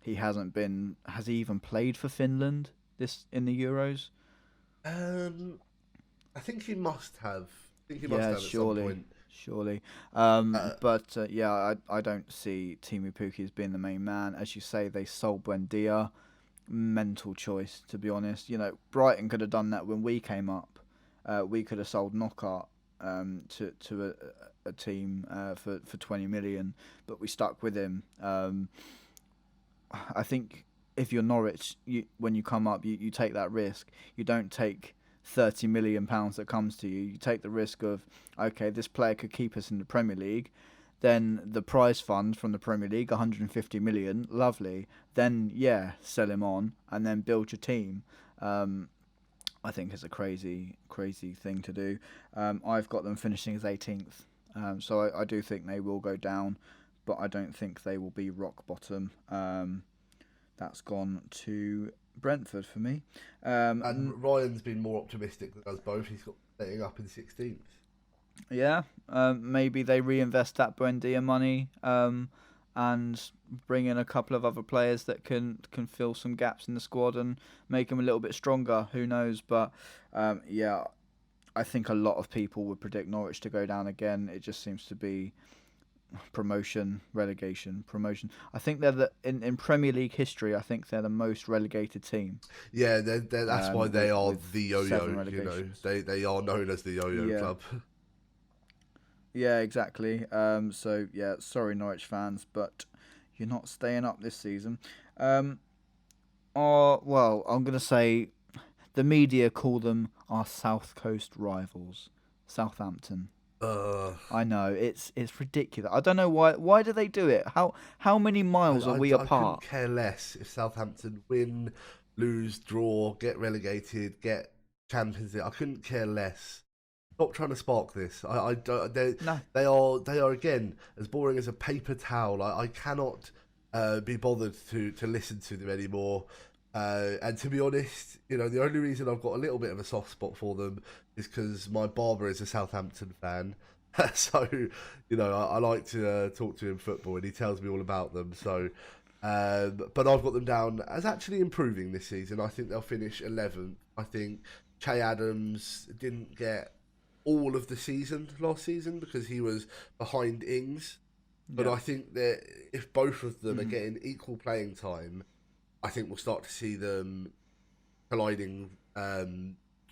He has he even played for Finland in the Euros? I think he must have. At some point. Surely. I don't see Timu Puki as being the main man. As you say, they sold Buendia. Mental choice, to be honest. Brighton could have done that when we came up. We could have sold Knockaert to a team for 20 million, but we stuck with him. I think if you're Norwich, when you come up, you take that risk. You don't take £30 million that comes to you. You take the risk of, okay, this player could keep us in the Premier League. Then the prize fund from the Premier League, 150 million, lovely. Then, sell him on and then build your team. I think it's a crazy, crazy thing to do. I've got them finishing as 18th. So I do think they will go down, but I don't think they will be rock bottom. That's gone to Brentford for me. And Ryan's been more optimistic than us both. He's got setting up in 16th. Yeah, maybe they reinvest that Buendia money, and bring in a couple of other players that can fill some gaps in the squad and make them a little bit stronger. Who knows? But yeah, I think a lot of people would predict Norwich to go down again. It just seems to be promotion, relegation, promotion. I think they're in Premier League history. I think they're the most relegated team. Yeah, that's why they are the yo-yo. 7 You know, relegations. they are known as the yo-yo Yeah. club. Yeah, exactly. So yeah, sorry Norwich fans, but you're not staying up this season. Well, I'm gonna say the media call them our South Coast rivals, Southampton. I know it's ridiculous. I don't know why. Why do they do it? How many miles are we I apart? couldn't care less if Southampton win, lose, draw, get relegated, get Champions League. I couldn't care less. Stop trying to spark this. I don't. No. They are again as boring as a paper towel. I cannot be bothered to listen to them anymore. And to be honest, you know, the only reason I've got a little bit of a soft spot for them is because my barber is a Southampton fan. So, you know, I like to talk to him football, and he tells me all about them. So, but I've got them down as actually improving this season. I think they'll finish 11th. I think Che Adams didn't get all of the season last season because he was behind Ings. But Yeah. I think that if both of them are getting equal playing time, I think we'll start to see them colliding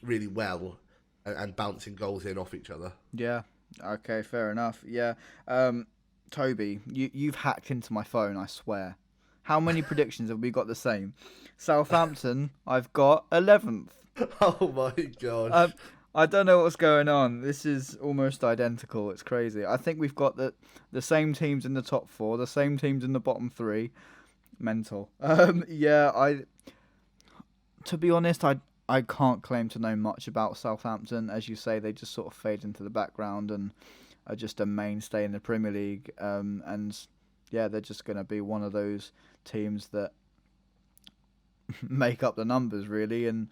really well and bouncing goals in off each other. Yeah. Okay. Fair enough. Yeah. Toby, you've hacked into my phone. I swear. How many predictions have we got the same? Southampton, I've got 11th. Oh my gosh. I don't know what's going on. This is almost identical. It's crazy. I think we've got the same teams in the top 4, the same teams in the bottom 3. Mental. Yeah, to be honest, I can't claim to know much about Southampton. As you say, they just sort of fade into the background and are just a mainstay in the Premier League. And yeah, they're just going to be one of those teams that make up the numbers really, and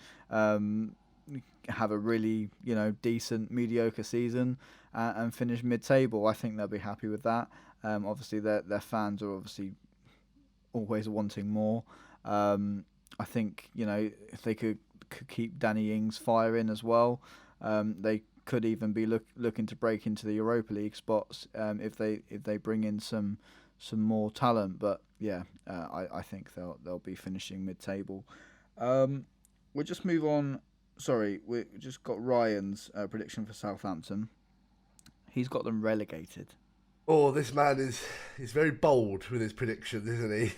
have a really, you know, decent mediocre season and finish mid-table. I think they'll be happy with that. Obviously, their fans are obviously always wanting more. I think, you know, if they could keep Danny Ings firing as well, they could even be looking to break into the Europa League spots if they bring in some more talent. But yeah, I think they'll be finishing mid-table. We'll just move on. Sorry, we just got Ryan's prediction for Southampton. He's got them relegated. Oh, this man is very bold with his predictions, isn't he?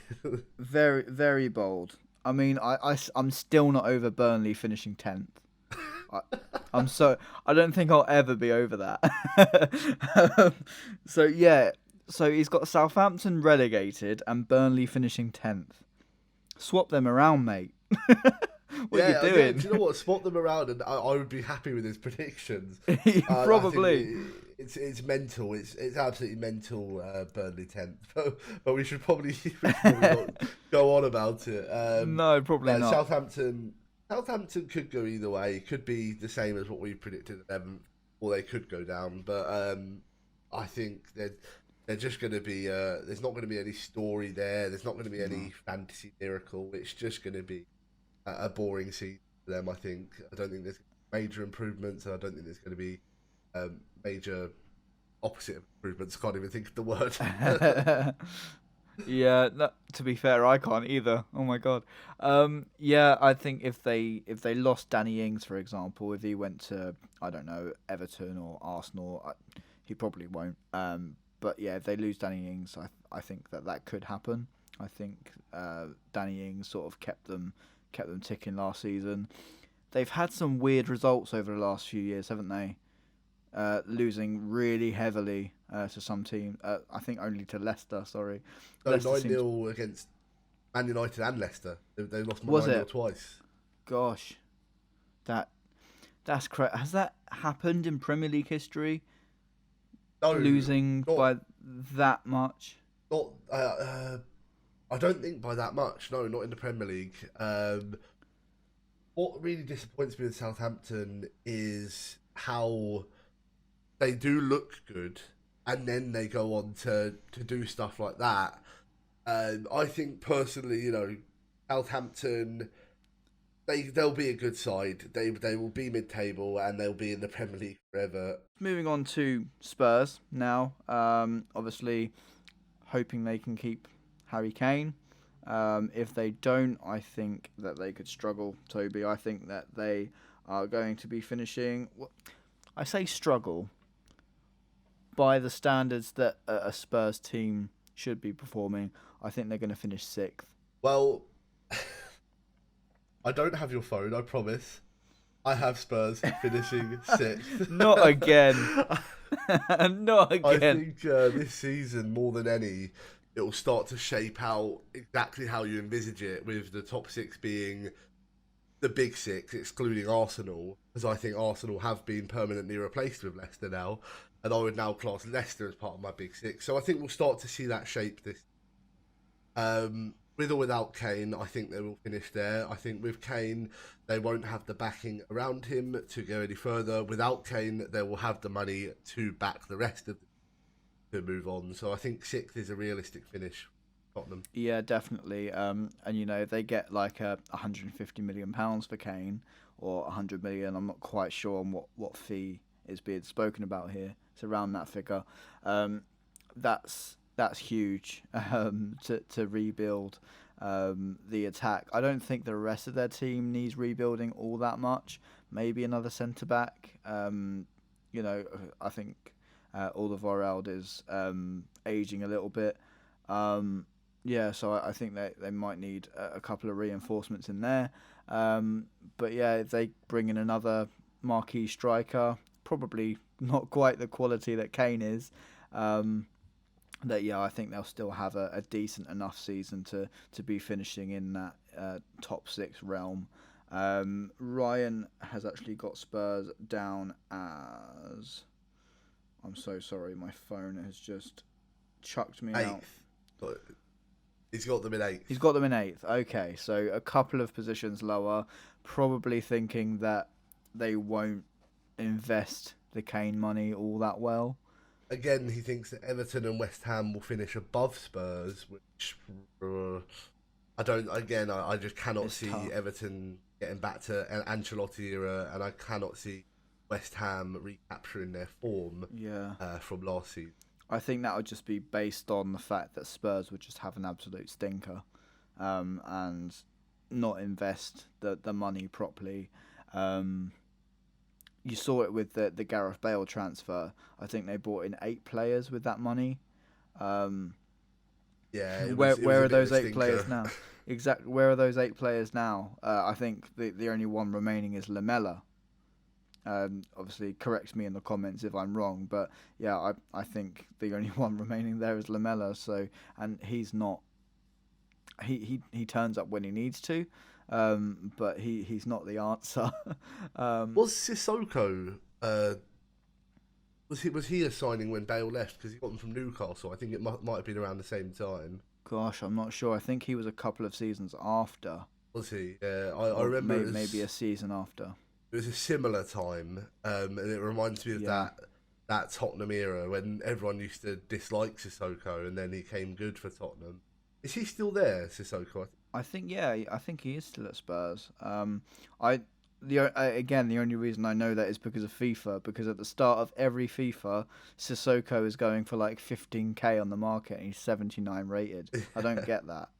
Very, very bold. I mean, I'm still not over Burnley finishing 10th. I don't think I'll ever be over that. So yeah, so he's got Southampton relegated and Burnley finishing 10th. Swap them around, mate. What are you doing? Yeah, do you know what? Spot them around, and I would be happy with his predictions. Probably. It's mental. It's absolutely mental. Burnley 10th, but we should probably not go on about it. No, probably not. Southampton could go either way. It could be the same as what we predicted 11th, or they could go down. But I think they're just going to be. There's not going to be any story there. There's not going to be any fantasy miracle. It's just going to be a boring season for them, I think. I don't think there's major improvements, and I don't think there's going to be major opposite improvements. I can't even think of the word. Yeah, no, to be fair, I can't either. Oh my god. Yeah, I think if they lost Danny Ings, for example, if he went to, I don't know, Everton or Arsenal, he probably won't. But yeah, if they lose Danny Ings, I think that could happen. I think Danny Ings sort of kept them ticking last season. They've had some weird results over the last few years, haven't they? Losing really heavily to some team. I think only to Leicester, sorry. No, Leicester 9-0 against Man United and Leicester. They lost 9-0 twice. Gosh. That's correct. Has that happened in Premier League history? No, Losing by that much? Not. I don't think by that much. No, not in the Premier League. What really disappoints me with Southampton is how they do look good, and then they go on to do stuff like that. I think personally, Southampton, they'll be a good side. They will be mid-table and they'll be in the Premier League forever. Moving on to Spurs now. Obviously, hoping they can keep Harry Kane. If they don't, I think that they could struggle, Toby. I think that they are going to be finishing. I say struggle by the standards that a Spurs team should be performing. I think they're going to finish 6th. Well, I don't have your phone, I promise. I have Spurs finishing 6th. Not again. Not again. I think this season, more than any, it will start to shape out exactly how you envisage it, with the top 6 being the big 6, excluding Arsenal, because I think Arsenal have been permanently replaced with Leicester now, and I would now class Leicester as part of my big 6. So I think we'll start to see that shape this. With or without Kane, I think they will finish there. I think with Kane, they won't have the backing around him to go any further. Without Kane, they will have the money to back the rest of to move on. So I think 6th is a realistic finish. Tottenham. Yeah, definitely. And if they get like £150 million for Kane, or 100 million, I'm not quite sure on what fee is being spoken about here. It's around that figure. That's huge to rebuild the attack. I don't think the rest of their team needs rebuilding all that much. Maybe another centre back. I think Alderweireld is aging a little bit. So I think they might need a couple of reinforcements in there. But yeah, if they bring in another marquee striker, probably not quite the quality that Kane is. I think they'll still have a decent enough season to be finishing in that top 6 realm. Ryan has actually got Spurs down as... I'm so sorry, my phone has just chucked me 8th. out. He's got them in 8th. He's got them in 8th. Okay, so a couple of positions lower, probably thinking that they won't invest the Kane money all that well. Again, he thinks that Everton and West Ham will finish above Spurs, which I just cannot see tough. Everton getting back to an Ancelotti era, and I cannot see West Ham recapturing their form from last season. I think that would just be based on the fact that Spurs would just have an absolute stinker and not invest the money properly. You saw it with the Gareth Bale transfer. I think they brought in 8 players with that money. Where are those 8 players now? Exactly. Where are those 8 players now? I think the only one remaining is Lamela. Obviously, correct me in the comments if I'm wrong, but yeah, I think the only one remaining there is Lamela. So, and he's not. He turns up when he needs to. But he's not the answer. Was Sissoko? Was he a signing when Bale left? Because he got him from Newcastle. I think it might have been around the same time. Gosh, I'm not sure. I think he was a couple of seasons after. Was he? Yeah, I remember. Maybe a season after. It was a similar time, and it reminds me of that Tottenham era when everyone used to dislike Sissoko, and then he came good for Tottenham. Is he still there, Sissoko? I think he is still at Spurs. The only reason I know that is because of FIFA. Because at the start of every FIFA, Sissoko is going for like 15k on the market, and he's 79 rated. I don't get that.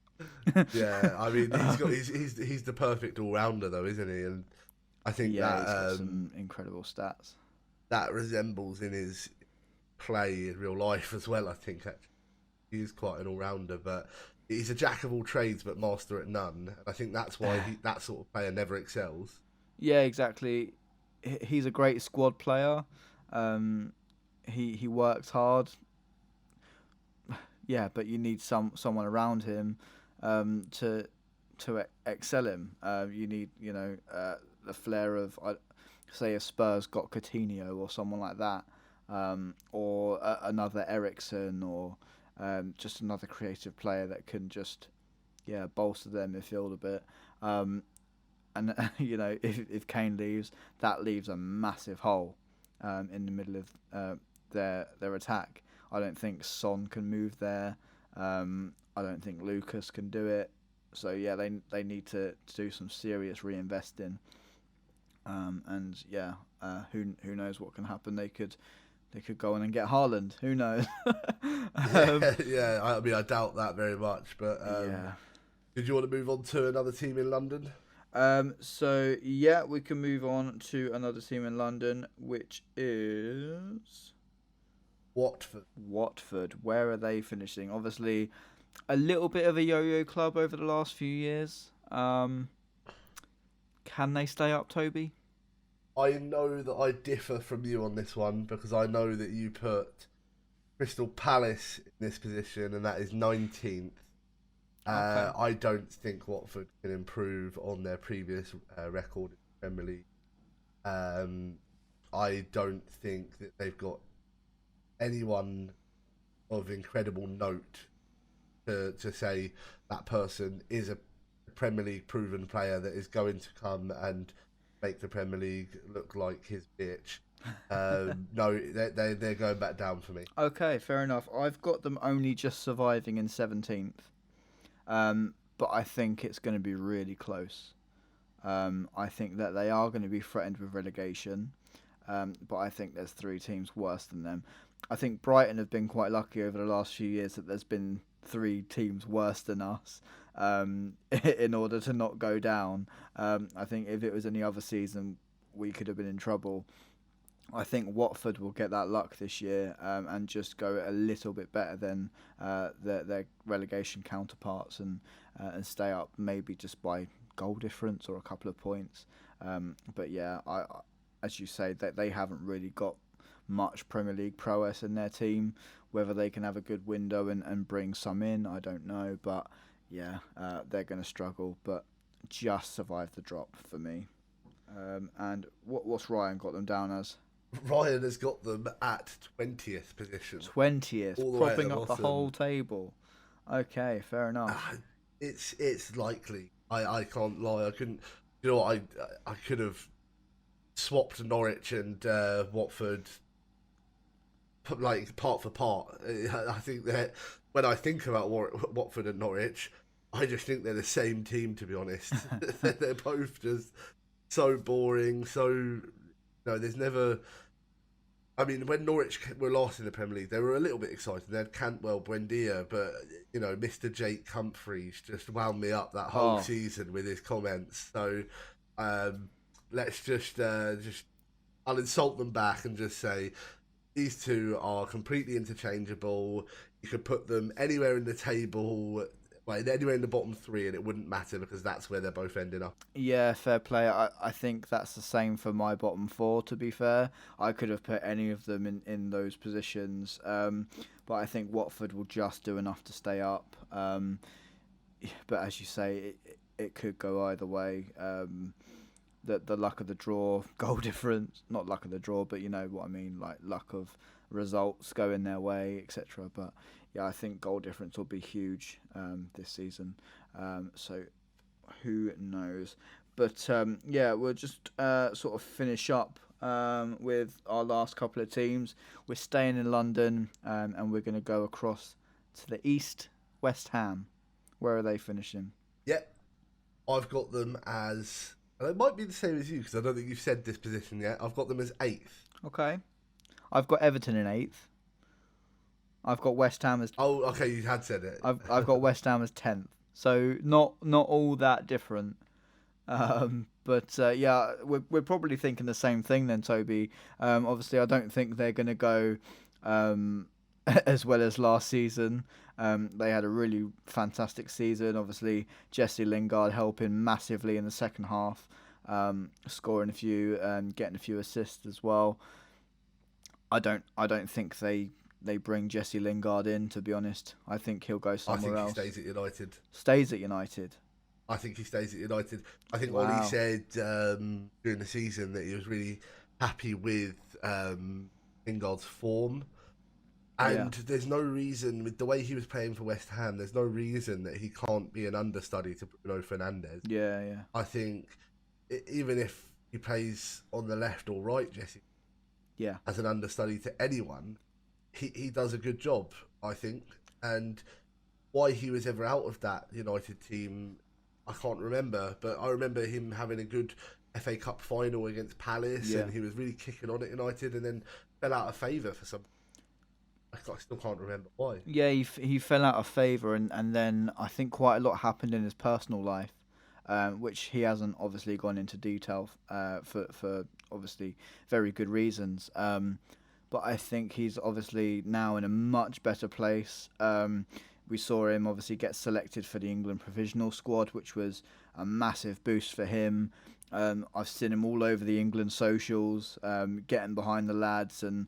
Yeah, I mean he's the perfect all rounder though, isn't he? And I think he's got some incredible stats. That resembles in his play in real life as well. I think actually he is quite an all rounder, but he's a jack of all trades but master at none. And I think that's why that sort of player never excels. Yeah, exactly. He's a great squad player. He works hard. Yeah, but you need someone around him to excel him. You need the flair of say if Spurs got Coutinho or someone like that, or another Eriksen or just another creative player that can just bolster their midfield a bit. And if Kane leaves, that leaves a massive hole in the middle of their attack. I don't think Son can move there. I don't think Lucas can do it. So yeah, they need to do some serious reinvesting. And yeah, who knows what can happen? They could go on and get Haaland. Who knows? Yeah. I mean, I doubt that very much. But Yeah. did you want to move on to another team in London? So yeah, we can move on to another team in London, which is Watford. Watford. Where are they finishing? Obviously, a little bit of a yo-yo club over the last few years. Can they stay up, Toby? I know that I differ from you on this one because I know that you put Crystal Palace in this position, and that is 19th. Okay. I don't think Watford can improve on their previous record in the Premier League. I don't think that they've got anyone of incredible note to say that person is a Premier League proven player that is going to come and make the Premier League look like his bitch. No, they're going back down for me. Okay, fair enough. I've got them only just surviving in 17th. But I think it's going to be really close. I think that they are going to be threatened with relegation. But I think there's 3 teams worse than them. I think Brighton have been quite lucky over the last few years that there's been 3 teams worse than us in order to not go down. I think if it was any other season, we could have been in trouble. I think Watford will get that luck this year and just go a little bit better than their relegation counterparts and stay up maybe just by goal difference or a couple of points. But yeah, as you say, they haven't really got much Premier League prowess in their team. Whether they can have a good window and bring some in, I don't know. But yeah, they're going to struggle, but just survive the drop for me. And what's Ryan got them down as? Ryan has got them at 20th position. 20th, All the way at propping the up the bottom. whole table. Okay, fair enough. It's likely. I can't lie. I couldn't. You know what? I could have swapped Norwich and Watford, like part for part. I think that when I think about Watford and Norwich, I just think they're the same team. To be honest, they're both just so boring. So no, there's never. I mean, when Norwich were last in the Premier League, they were a little bit excited. They had Cantwell, Buendia, but you know, Mr. Jake Humphreys just wound me up that whole season with his comments. So let's just I'll insult them back and just say these two are completely interchangeable. You could put them anywhere in the table, like anywhere in the bottom 3, and it wouldn't matter because that's where they're both ending up. Yeah, fair play. I think that's the same for my bottom 4, to be fair. I could have put any of them in those positions. But I think Watford will just do enough to stay up. But as you say, it could go either way. The luck of the draw, goal difference, not luck of the draw, but you know what I mean, like luck of results going their way, etc. But yeah, I think goal difference will be huge this season. So who knows? But yeah, we'll just sort of finish up with our last couple of teams. We're staying in London and we're going to go across to the east, West Ham. Where are they finishing? Yep, I've got them as, and it might be the same as you because I don't think you've said this position yet. I've got them as 8th. Okay. I've got Everton in 8th. I've got West Ham as... Oh, okay, you had said it. I've got West Ham as 10th. So not all that different. But yeah, we're probably thinking the same thing then, Toby. Obviously, I don't think they're going to go as well as last season. They had a really fantastic season. Obviously, Jesse Lingard helping massively in the second half, scoring a few and getting a few assists as well. I don't think they bring Jesse Lingard in, to be honest. I think he'll go somewhere else. I think he stays at United. Stays at United? I think he stays at United. I think Wow. Ollie said during the season that he was really happy with Lingard's form. And there's no reason, with the way he was playing for West Ham, there's no reason that he can't be an understudy to Bruno Fernandes. Yeah. I think even if he plays on the left or right, Jesse, Yeah. as an understudy to anyone, he does a good job, I think. And why he was ever out of that United team, I can't remember. But I remember him having a good FA Cup final against Palace, Yeah. and he was really kicking on at United, and then fell out of favour for some. I still can't remember why. Yeah, he fell out of favour, and then I think quite a lot happened in his personal life, which he hasn't obviously gone into detail for obviously very good reasons. But I think he's obviously now in a much better place. We saw him obviously get selected for the England provisional squad, which was a massive boost for him. I've seen him all over the England socials, getting behind the lads and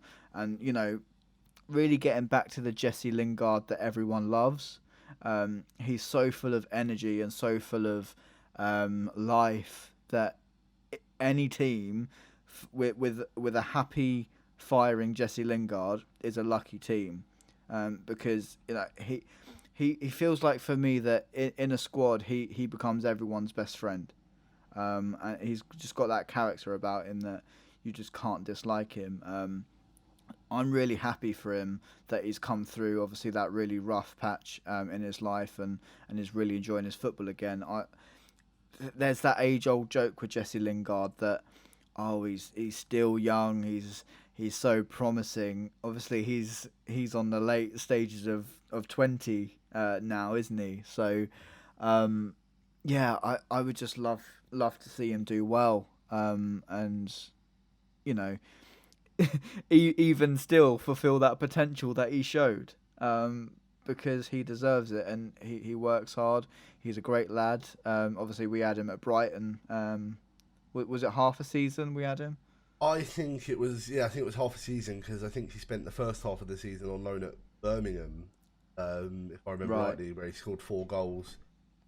really getting back to the Jesse Lingard that everyone loves. He's so full of energy and so full of life that any team with a happy, firing Jesse Lingard is a lucky team, because he feels like for me that in a squad he becomes everyone's best friend, and he's just got that character about him that you just can't dislike him. I'm really happy for him that he's come through obviously that really rough patch in his life and is really enjoying his football again. There's that age-old joke with Jesse Lingard that he's still young, he's so promising. Obviously he's on the late stages of 20 now, isn't he? So I would just love to see him do well, and even still fulfill that potential that he showed, because he deserves it and he works hard. He's a great lad. Obviously we had him at Brighton. Was it half a season we had him? I think it was half a season, because I think he spent the first half of the season on loan at Birmingham, if I remember rightly, where he scored 4 goals.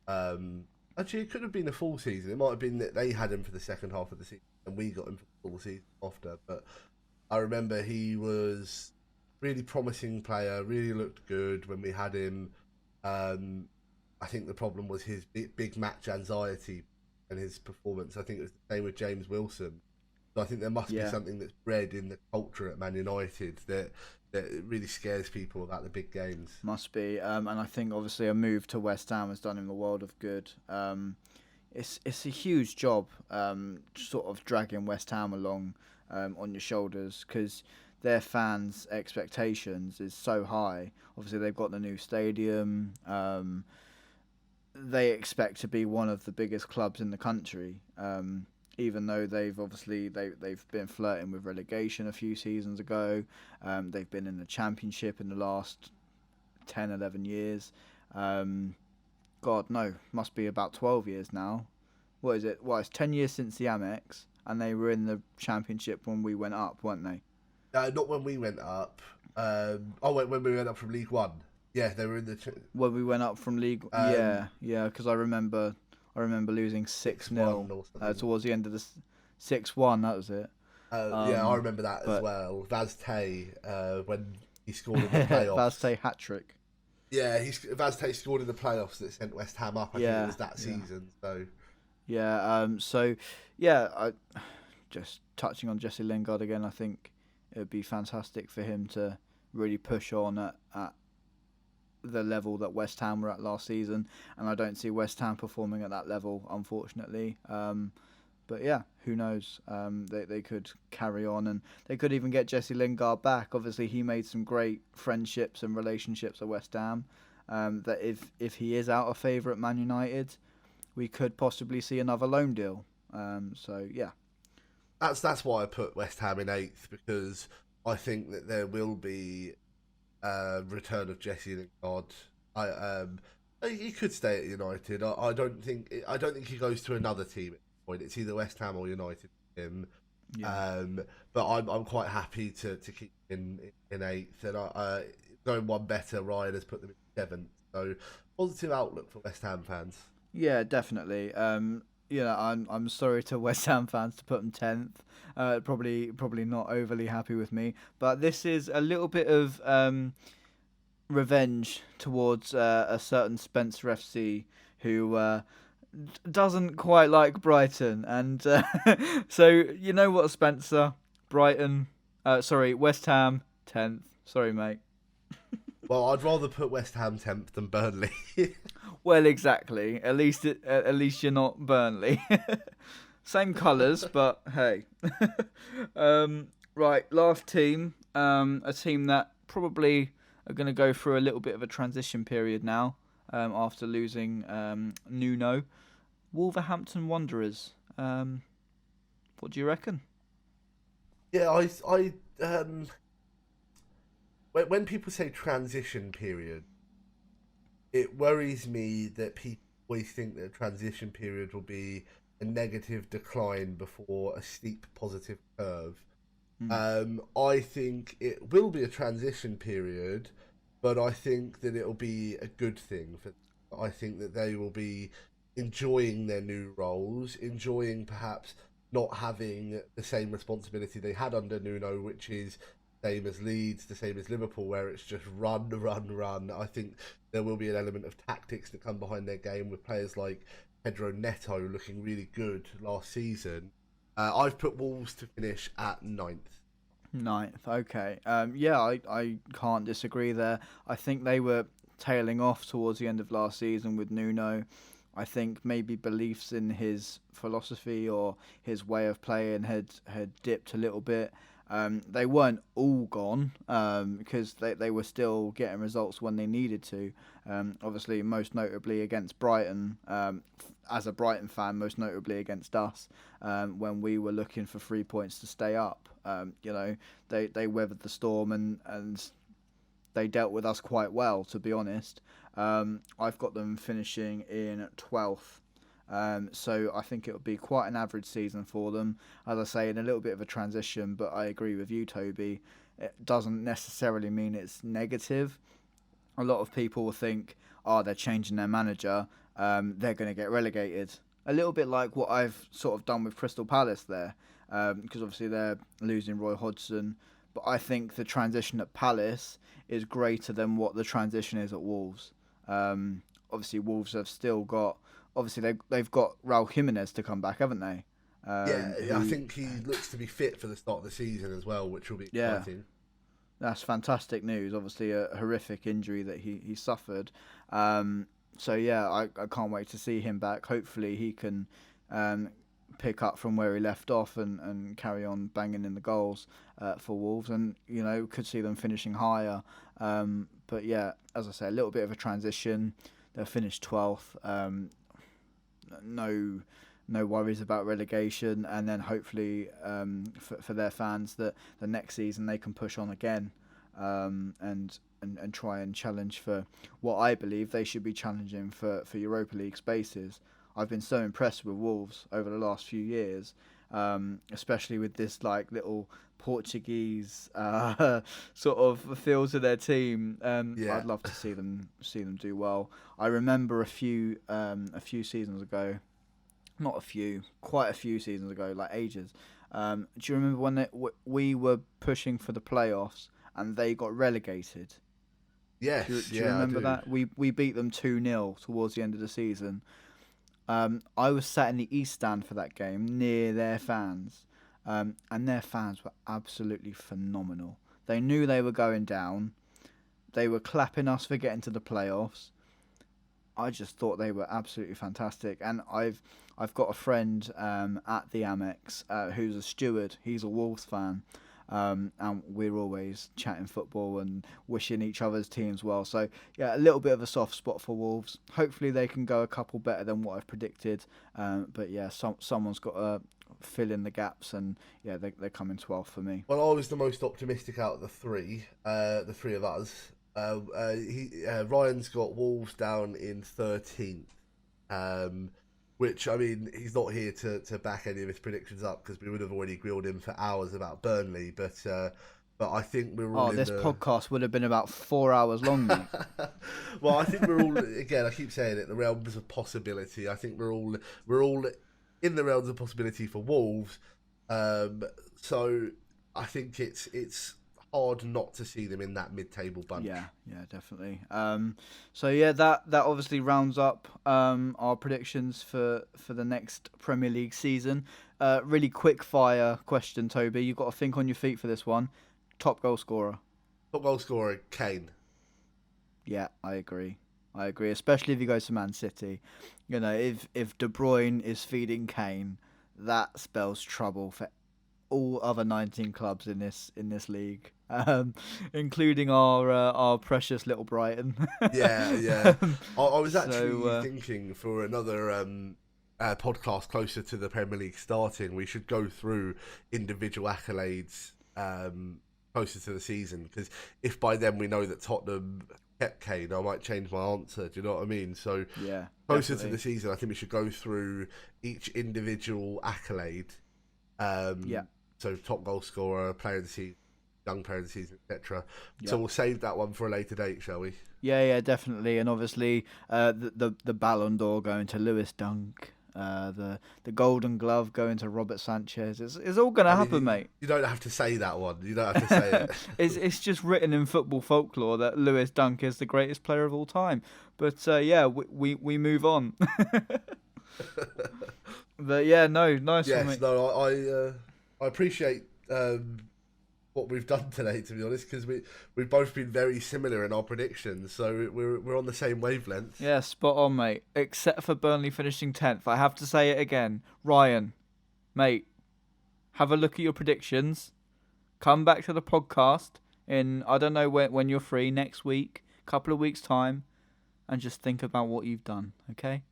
Actually, it could have been a full season. It might have been that they had him for the second half of the season and we got him for the full season after. But I remember he was really promising player, really looked good when we had him. I think the problem was his big match anxiety and his performance. I think it was the same with James Wilson. So I think there must be something that's bred in the culture at Man United that really scares people about the big games. Must be, and I think obviously a move to West Ham has done him a world of good. It's a huge job, sort of dragging West Ham along on your shoulders, because their fans' expectations is so high. Obviously they've got the new stadium. They expect to be one of the biggest clubs in the country. Even though they've been flirting with relegation a few seasons ago. They've been in the Championship in the last 10, 11 years. God, no, must be about 12 years now. What is it? Well, it's 10 years since the Amex, and they were in the Championship when we went up, weren't they? Not when we went up. When we went up from League One. Yeah, they were in the... When we went up from League... yeah, because I remember losing 6-0 towards the end of the 6-1. That was it. I remember that as well. Vaz Tê, when he scored in the playoffs. Vaz Tê hat trick. Yeah, Vaz Tê scored in the playoffs that sent West Ham up. I think it was that season. So I just touching on Jesse Lingard again. I think it would be fantastic for him to really push on at the level that West Ham were at last season, and I don't see West Ham performing at that level, unfortunately. But yeah, who knows? They could carry on, and they could even get Jesse Lingard back. Obviously, he made some great friendships and relationships at West Ham. That if he is out of favour at Man United, we could possibly see another loan deal. So yeah, that's why I put West Ham in 8th, because I think that there will be return of Jesse Lingard. He could stay at United. I don't think he goes to another team at this point. It's either West Ham or United for him. Yeah. But I'm quite happy to keep in 8th, and going one better, Ryan has put them in 7th. So positive outlook for West Ham fans. Yeah, definitely. I'm sorry to West Ham fans to put them 10th. Probably not overly happy with me, but this is a little bit of revenge towards a certain Spencer FC who doesn't quite like Brighton, and so you know what, Spencer, West Ham 10th. Sorry, mate. Well, I'd rather put West Ham 10th than Burnley. Well, exactly. At least you're not Burnley. Same colours, but hey. Right, last team. A team that probably are going to go through a little bit of a transition period now after losing Nuno. Wolverhampton Wanderers. What do you reckon? Yeah, when people say transition period, it worries me that people always think that a transition period will be a negative decline before a steep positive curve. I think it will be a transition period, but I think that it'll be a good thing. I think that they will be enjoying their new roles, enjoying perhaps not having the same responsibility they had under Nuno, which is same as Leeds, the same as Liverpool, where it's just run, run, run. I think there will be an element of tactics that come behind their game with players like Pedro Neto looking really good last season. I've put Wolves to finish at 9th. Ninth, okay. Yeah, I can't disagree there. I think they were tailing off towards the end of last season with Nuno. I think maybe beliefs in his philosophy or his way of playing had dipped a little bit. They weren't all gone because they were still getting results when they needed to. Obviously, most notably against Brighton. As a Brighton fan, most notably against us when we were looking for 3 points to stay up. They weathered the storm and they dealt with us quite well, to be honest. I've got them finishing in 12th. So I think it would be quite an average season for them. As I say, in a little bit of a transition, but I agree with you, Toby. It doesn't necessarily mean it's negative. A lot of people will think, they're changing their manager, they're going to get relegated. A little bit like what I've sort of done with Crystal Palace there, because obviously they're losing Roy Hodgson. But I think the transition at Palace is greater than what the transition is at Wolves. Obviously, Wolves have still got... Obviously, they've got Raul Jimenez to come back, haven't they? I think he looks to be fit for the start of the season as well, which will be exciting. That's fantastic news. Obviously, a horrific injury that he suffered. So, I can't wait to see him back. Hopefully, he can pick up from where he left off and carry on banging in the goals for Wolves. And, could see them finishing higher. But, as I say, a little bit of a transition. They'll finish 12th. No worries about relegation, and then hopefully for their fans that the next season they can push on again and try and challenge for what I believe they should be challenging for Europa League spaces. I've been so impressed with Wolves over the last few years, especially with this little Portuguese sort of feel to their team. I'd love to see them do well. I remember a few seasons ago, quite a few seasons ago, like ages. Do you remember when we were pushing for the playoffs and they got relegated? Yes. Do you remember that? We beat them 2-0 towards the end of the season. I was sat in the East Stand for that game near their fans. And their fans were absolutely phenomenal. They knew they were going down. They were clapping us for getting to the playoffs. I just thought they were absolutely fantastic. And I've got a friend at the Amex who's a steward. He's a Wolves fan. And we're always chatting football and wishing each other's teams well. So, a little bit of a soft spot for Wolves. Hopefully they can go a couple better than what I've predicted. But someone's got to fill in the gaps, and they're coming 12th for me. Well, I was the most optimistic out of the three of us. Ryan's got Wolves down in 13th, which, I mean, he's not here to back any of his predictions up because we would have already grilled him for hours about Burnley, but I think we're all this podcast would have been about 4 hours long, mate. Well, I think we're all, again, I keep saying it, the realms of possibility. I think we're all in the realms of possibility for Wolves. So I think it's hard not to see them in that mid-table bunch. Yeah, definitely. That obviously rounds up our predictions for the next Premier League season. Really quick fire question, Toby. You've got to think on your feet for this one. Top goal scorer. Top goal scorer, Kane. Yeah, I agree. Especially if he goes to Man City. You know, if De Bruyne is feeding Kane, that spells trouble for all other 19 clubs in this league, including our precious little Brighton. Yeah, yeah. Um, I was actually so thinking for another podcast closer to the Premier League starting, we should go through individual accolades closer to the season. Because if by then we know that Tottenham kept Kane, I might change my answer. Do you know what I mean? So yeah, closer definitely. to the season, I think we should go through each individual accolade. Yeah. So top goal scorer, player of the season, young player of the season, etc. Yeah. So we'll save that one for a later date, shall we? Yeah, definitely. And obviously, the Ballon d'Or going to Lewis Dunk, the Golden Glove going to Robert Sanchez. It's all gonna happen, mate. You don't have to say that one. You don't have to say it. It's just written in football folklore that Lewis Dunk is the greatest player of all time. But yeah, we move on. But yeah, no, nice one, Yes, mate. no, I appreciate what we've done today, to be honest, because we've both been very similar in our predictions, so we're on the same wavelength. Yeah, spot on, mate. Except for Burnley finishing 10th. I have to say it again. Ryan, mate, have a look at your predictions. Come back to the podcast in, I don't know when you're free, next week, couple of weeks' time, and just think about what you've done, okay?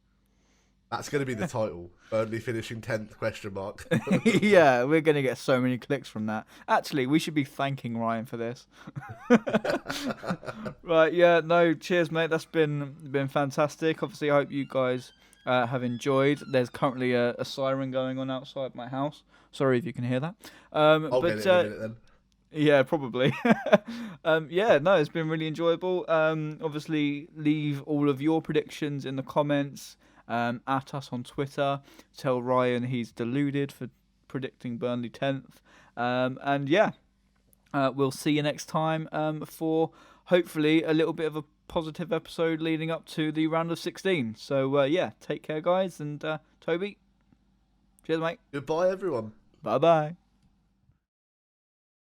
That's going to be the title. Burnley finishing 10th, question mark. Yeah, we're going to get so many clicks from that. Actually, we should be thanking Ryan for this. Right, yeah, no, cheers, mate. That's been fantastic. Obviously, I hope you guys have enjoyed. There's currently a siren going on outside my house. Sorry if you can hear that. I'll get it in a minute then. Yeah, probably. Yeah, no, it's been really enjoyable. Obviously, leave all of your predictions in the comments. At us on Twitter. Tell Ryan he's deluded for predicting Burnley 10th. And yeah, we'll see you next time for hopefully a little bit of a positive episode leading up to the round of 16. So yeah, take care, guys. And Toby, cheers, mate. Goodbye, everyone. Bye-bye.